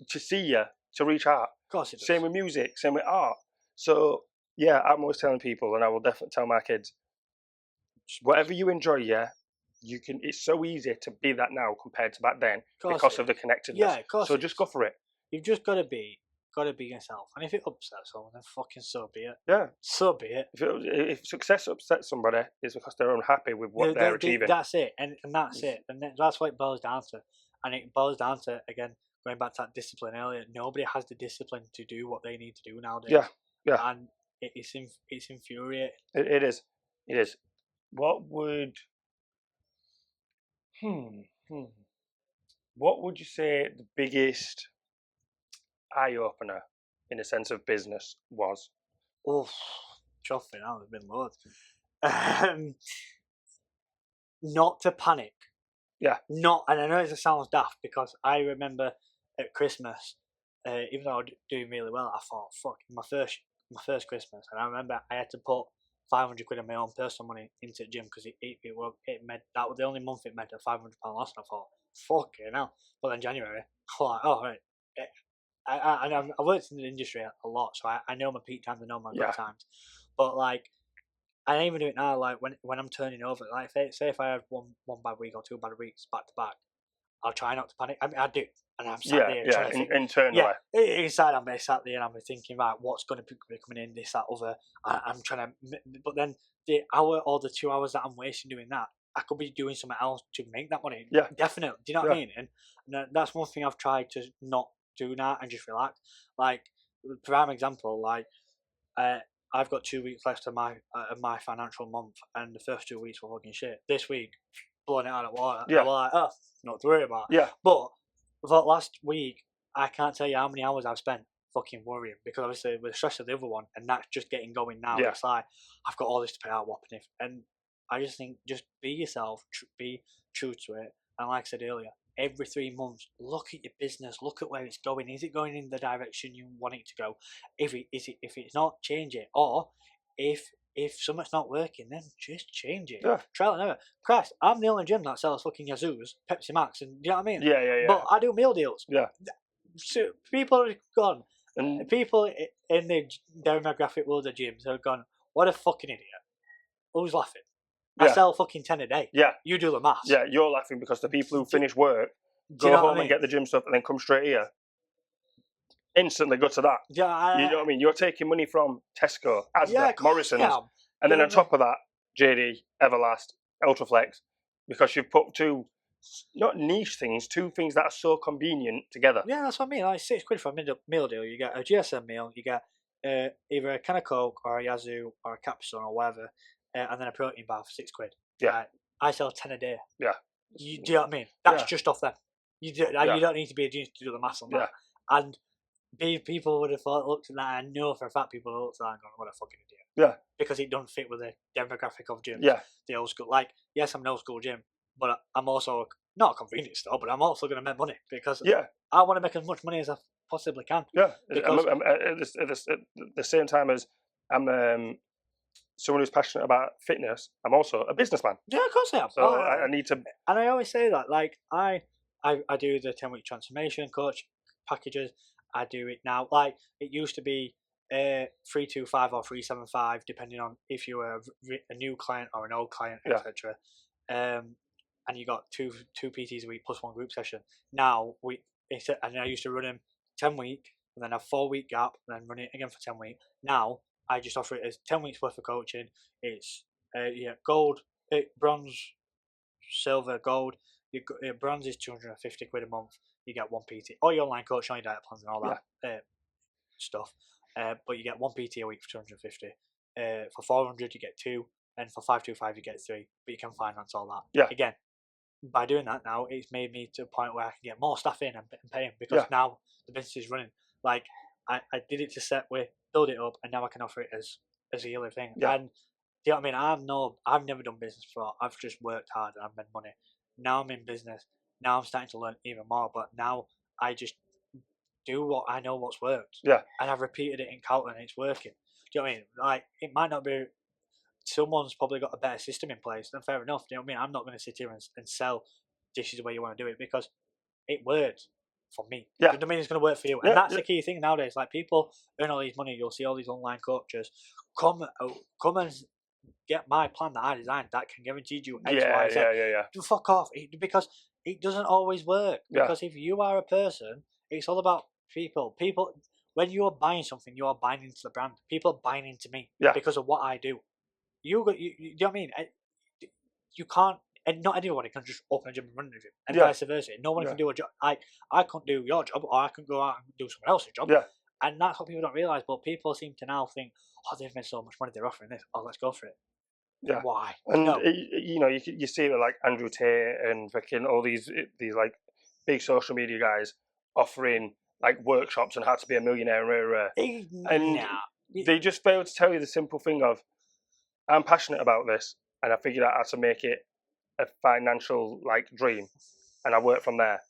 to see you, to reach out. Of course it does. Same with music, same with art. So, I'm always telling people, and I will definitely tell my kids, whatever you enjoy, you can. It's so easy to be that now compared to back then because of the connectedness. Yeah, of course. So just go for it. You've just got to be yourself, and if it upsets someone, then fucking so be it. Yeah, so be it. If success upsets somebody, it's because they're unhappy with what they're achieving. That's it, and that's it, and that's what it boils down to. And it boils down to, again, going back to that discipline earlier. Nobody has the discipline to do what they need to do nowadays. Yeah. And it's infuriating. It is. What would What would you say the biggest eye opener in a sense of business was? Oh, chuffing out. There's been loads. Not to panic Yeah. Not, and I know it sounds daft because I remember at Christmas, even though I was doing really well, I thought, fuck, my first Christmas, and I remember I had to put 500 quid of my own personal money into the gym because it made that was the only month it made a £500 loss, and I thought, fuck it now. But then January, I thought, oh right, I worked in the industry a lot, so I know my peak times, I know my good times, but like. I even do it now. Like when I'm turning over, like say if I have one bad week or two bad weeks back to back, I'll try not to panic. I mean, I do, and I'm sat there trying to think. Internally. Yeah, inside I'm sat there and I'm thinking, right, what's going to be coming in, this, that, other. I'm trying to, but then the hour or the 2 hours that I'm wasting doing that, I could be doing something else to make that money. Yeah, definitely. Do you know what I mean? And that's one thing I've tried to not do now and just relax. Like prime example, like. I've got 2 weeks left of my financial month, and the first 2 weeks were fucking shit. This week, blowing it out of the water. Yeah. I was like, oh, not to worry about. Yeah. But for last week, I can't tell you how many hours I've spent fucking worrying because obviously with the stress of the other one, and that's just getting going now. Yeah. It's like I've got all this to pay out, whopping if, and I just think just be yourself, be true to it, and like I said earlier. Every 3 months, look at your business, look at where it's going. Is it going in the direction you want it to go? If it's not, change it. Or if something's not working, then just change it. Yeah. Trial and error. Christ, I'm the only gym that sells fucking Yazoo's, Pepsi Max, and you know what I mean? Yeah. But I do meal deals. Yeah. So people are gone. And people in the demographic world of gyms have gone, what a fucking idiot. Who's laughing? I sell fucking 10 a day. Yeah. You do the maths. Yeah, you're laughing because the people who finish work go home and get the gym stuff and then come straight here. Instantly go to that. Yeah, you know what I mean? You're taking money from Tesco, Asda, Morrison's, and then on top of that, JD, Everlast, Ultraflex, because you've put two, not niche things, two things that are so convenient together. Yeah, that's what I mean. Like £6 for a meal deal. You get a GSM meal, you get either a can of Coke or a Yazoo or a Capsule or whatever. And then a protein bar for £6. Yeah, I sell 10 a day. Yeah, do you know what I mean? That's just off them. You don't need to be a genius to do the maths on that. And people would have looked at that. I know for a fact people would have looked at that and gone, "What a fucking idiot!" Yeah, because it doesn't fit with the demographic of gyms. Yeah, the old school. Like, yes, I'm an old school gym, but I'm also not a convenience store. But I'm also going to make money because I want to make as much money as I possibly can. Yeah, because I'm at the same time as I'm someone who's passionate about fitness, I'm also a businessman. Yeah, of course I am. So I need to. And I always say that, like, I do the 10-week transformation coach packages. I do it now. Like, it used to be 325 or 375, depending on if you were a new client or an old client, etc. And you got two PTs a week plus one group session. Now and I used to run them 10 week and then a 4-week gap and then run it again for 10 weeks. Now I just offer it as 10 weeks worth of coaching. It's gold, bronze, silver, gold. Bronze is 250 quid a month. You get one PT. All your online coaching, all your diet plans and all that stuff. But you get one PT a week for 250. For 400 you get 2, and for 525 you get 3. But you can finance all that. Yeah. Again, by doing that now, it's made me to a point where I can get more staff in and pay them because now the business is running. Like I did it to set with, build it up, and now I can offer it as a yearly thing. Yeah. And do you know what I mean? I've never done business before. I've just worked hard and I've made money. Now I'm in business. Now I'm starting to learn even more. But now I just do what I know what's worked. Yeah. And I've repeated it in Carlton and it's working. Do you know what I mean? Like, it might not be, someone's probably got a better system in place, then fair enough. Do you know what I mean? I'm not going to sit here and sell this is the way you want to do it because it works for me. Yeah. Do you know what I mean? It's going to work for you. And that's the key thing nowadays. Like, people earn all these money. You'll see all these online coaches. Come and get my plan that I designed that can guarantee you X, Y, Z. Yeah. Fuck off. Because it doesn't always work. Because if you are a person, it's all about people. People, when you are buying something, you are buying into the brand. People are buying into me because of what I do. You know what I mean? You can't, and not anybody can just open a gym and run a gym, and vice versa. No one can do a job. I couldn't do your job, or I can go out and do someone else's job. Yeah. And that's what people don't realise. But people seem to now think, oh, they've made so much money, they're offering this. Oh, let's go for it. Yeah. Why? And you see it like Andrew Tate and fucking all these like big social media guys offering like workshops on how to be a millionaire, and they just fail to tell you the simple thing of, I'm passionate about this, and I figured out how to make it a financial like dream, and I work from there.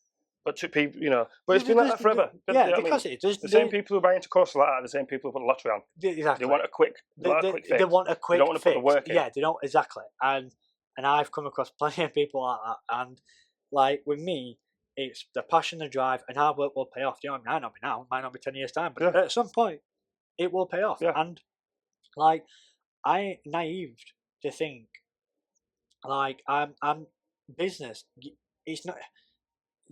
But to people, but it's been like that forever. Yeah, because it does. The same people who buy into courses like that are the same people who put the lottery on. Exactly. They want a quick, fix. They want a quick They don't want to put the work in. Yeah, they don't exactly. And I've come across plenty of people like that. And like with me, it's the passion, the drive, and hard work will pay off. You know, it might not be now, it might not be 10 years time, but at some point, it will pay off. Yeah. And like, I ain't naive to think like I'm business. It's not.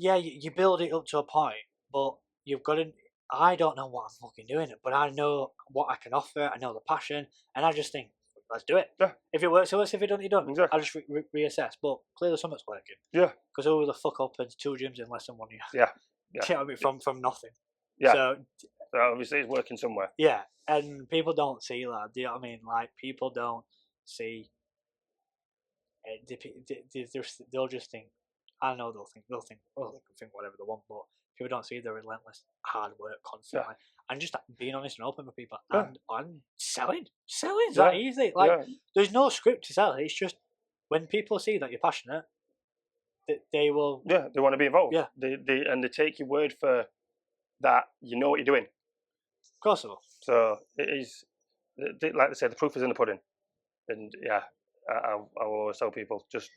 Yeah, you build it up to a point, but you've got to. I don't know what I'm fucking doing, but I know what I can offer. I know the passion, and I just think, let's do it. Yeah. If it works, it works. If it doesn't, it doesn't. Exactly. I'll just reassess. But clearly, something's working. Yeah. Because who the fuck opens 2 gyms in less than 1 year? Yeah. You know what I mean? From nothing. Yeah. So obviously, it's working somewhere. yeah, and people don't see that. Do you know what I mean? Like people don't see. They'll just think. I know they'll think, they can think whatever they want, but people don't see the relentless hard work constantly, and just being honest and open with people, and selling that easy. Like there's no script to sell. It's just when people see that you're passionate, they will. Yeah, they want to be involved. Yeah, they take your word for that. You know what you're doing. Of course, they will. So it is, like they said, the proof is in the pudding, and I will always tell people just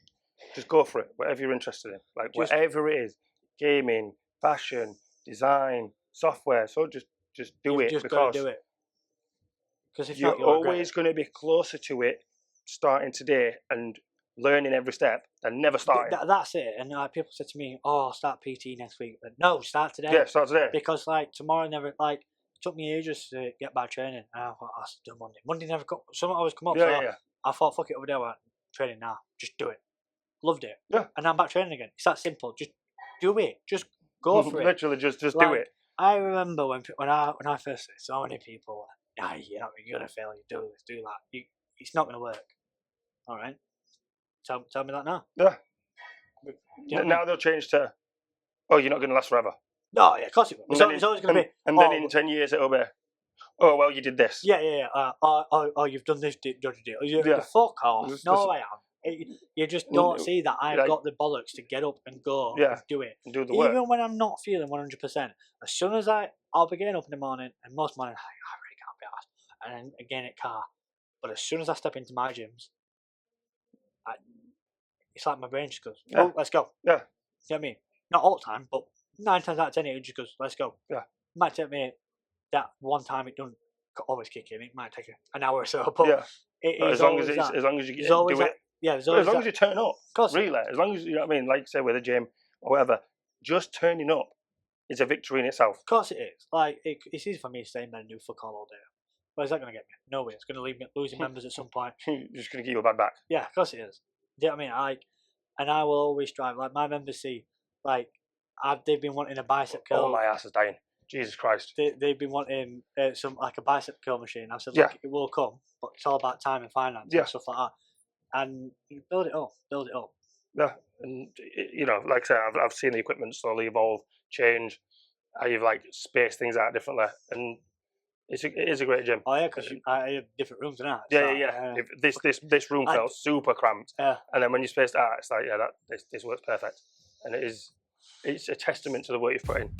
go for it, whatever you're interested in, like whatever it is, gaming, fashion, design, software. So just do it, just because do it. Because if you're not, you'll always going to be closer to it starting today and learning every step and never starting. That's it. And people said to me, "Oh, I'll start PT next week." But no, start today. Yeah, start today. Because like tomorrow never like. It took me ages to get back training. And I thought, I'll do Monday. Monday never come. Something always come up. I thought, fuck it over there. I'm training now. Just do it. Loved it. Yeah. And I'm back training again. It's that simple. Just do it. Just go for it. Literally, just do it. I remember when I first said, so many people, nah, you're gonna fail. You do this, do that. It's not gonna work. All right. Tell me that now. Yeah. Now they'll change to, oh, you're not gonna last forever. No, yeah, of course it will. It's always going to be. And then in 10 years it'll be, oh, well, you did this. Yeah. You've done this, fuck off. I am. You just don't see that I've got the bollocks to get up and go and do it. And do the work. Even when I'm not feeling 100%. As soon as I'll be getting up in the morning, and most mornings, I really can't be asked. And then again at car. But as soon as I step into my gyms, it's like my brain just goes, oh, let's go. Yeah. You know what I mean? Not all the time, but 9 times out of 10, it just goes, let's go. Yeah. It might take me that one time, it doesn't always kick in. It might take an hour or so, but as long as you do it. Yeah, as long as you turn up. Really, as long as you know what I mean, like say with a gym or whatever, just turning up is a victory in itself. Of course it is. Like it's easy for me to stay in bed and do fuck all day. Where's that going to get me? No way. It's going to leave me losing members at some point. Just going to give you a bad back. Yeah, of course it is. Do you know what I mean? And I will always strive. Like my members see, like they've been wanting a bicep curl. Oh, my ass is dying. Jesus Christ. They've been wanting some like a bicep curl machine. I said, look, it will come, but it's all about time and finance and stuff like that. And you build it up. Yeah, and like I said, I've seen the equipment slowly evolve, change, how you've like spaced things out differently, and it is a great gym. Oh yeah, because I have different rooms now. Yeah. This room felt super cramped, and then when you spaced out, it's like this works perfect, and it's a testament to the work you've put in.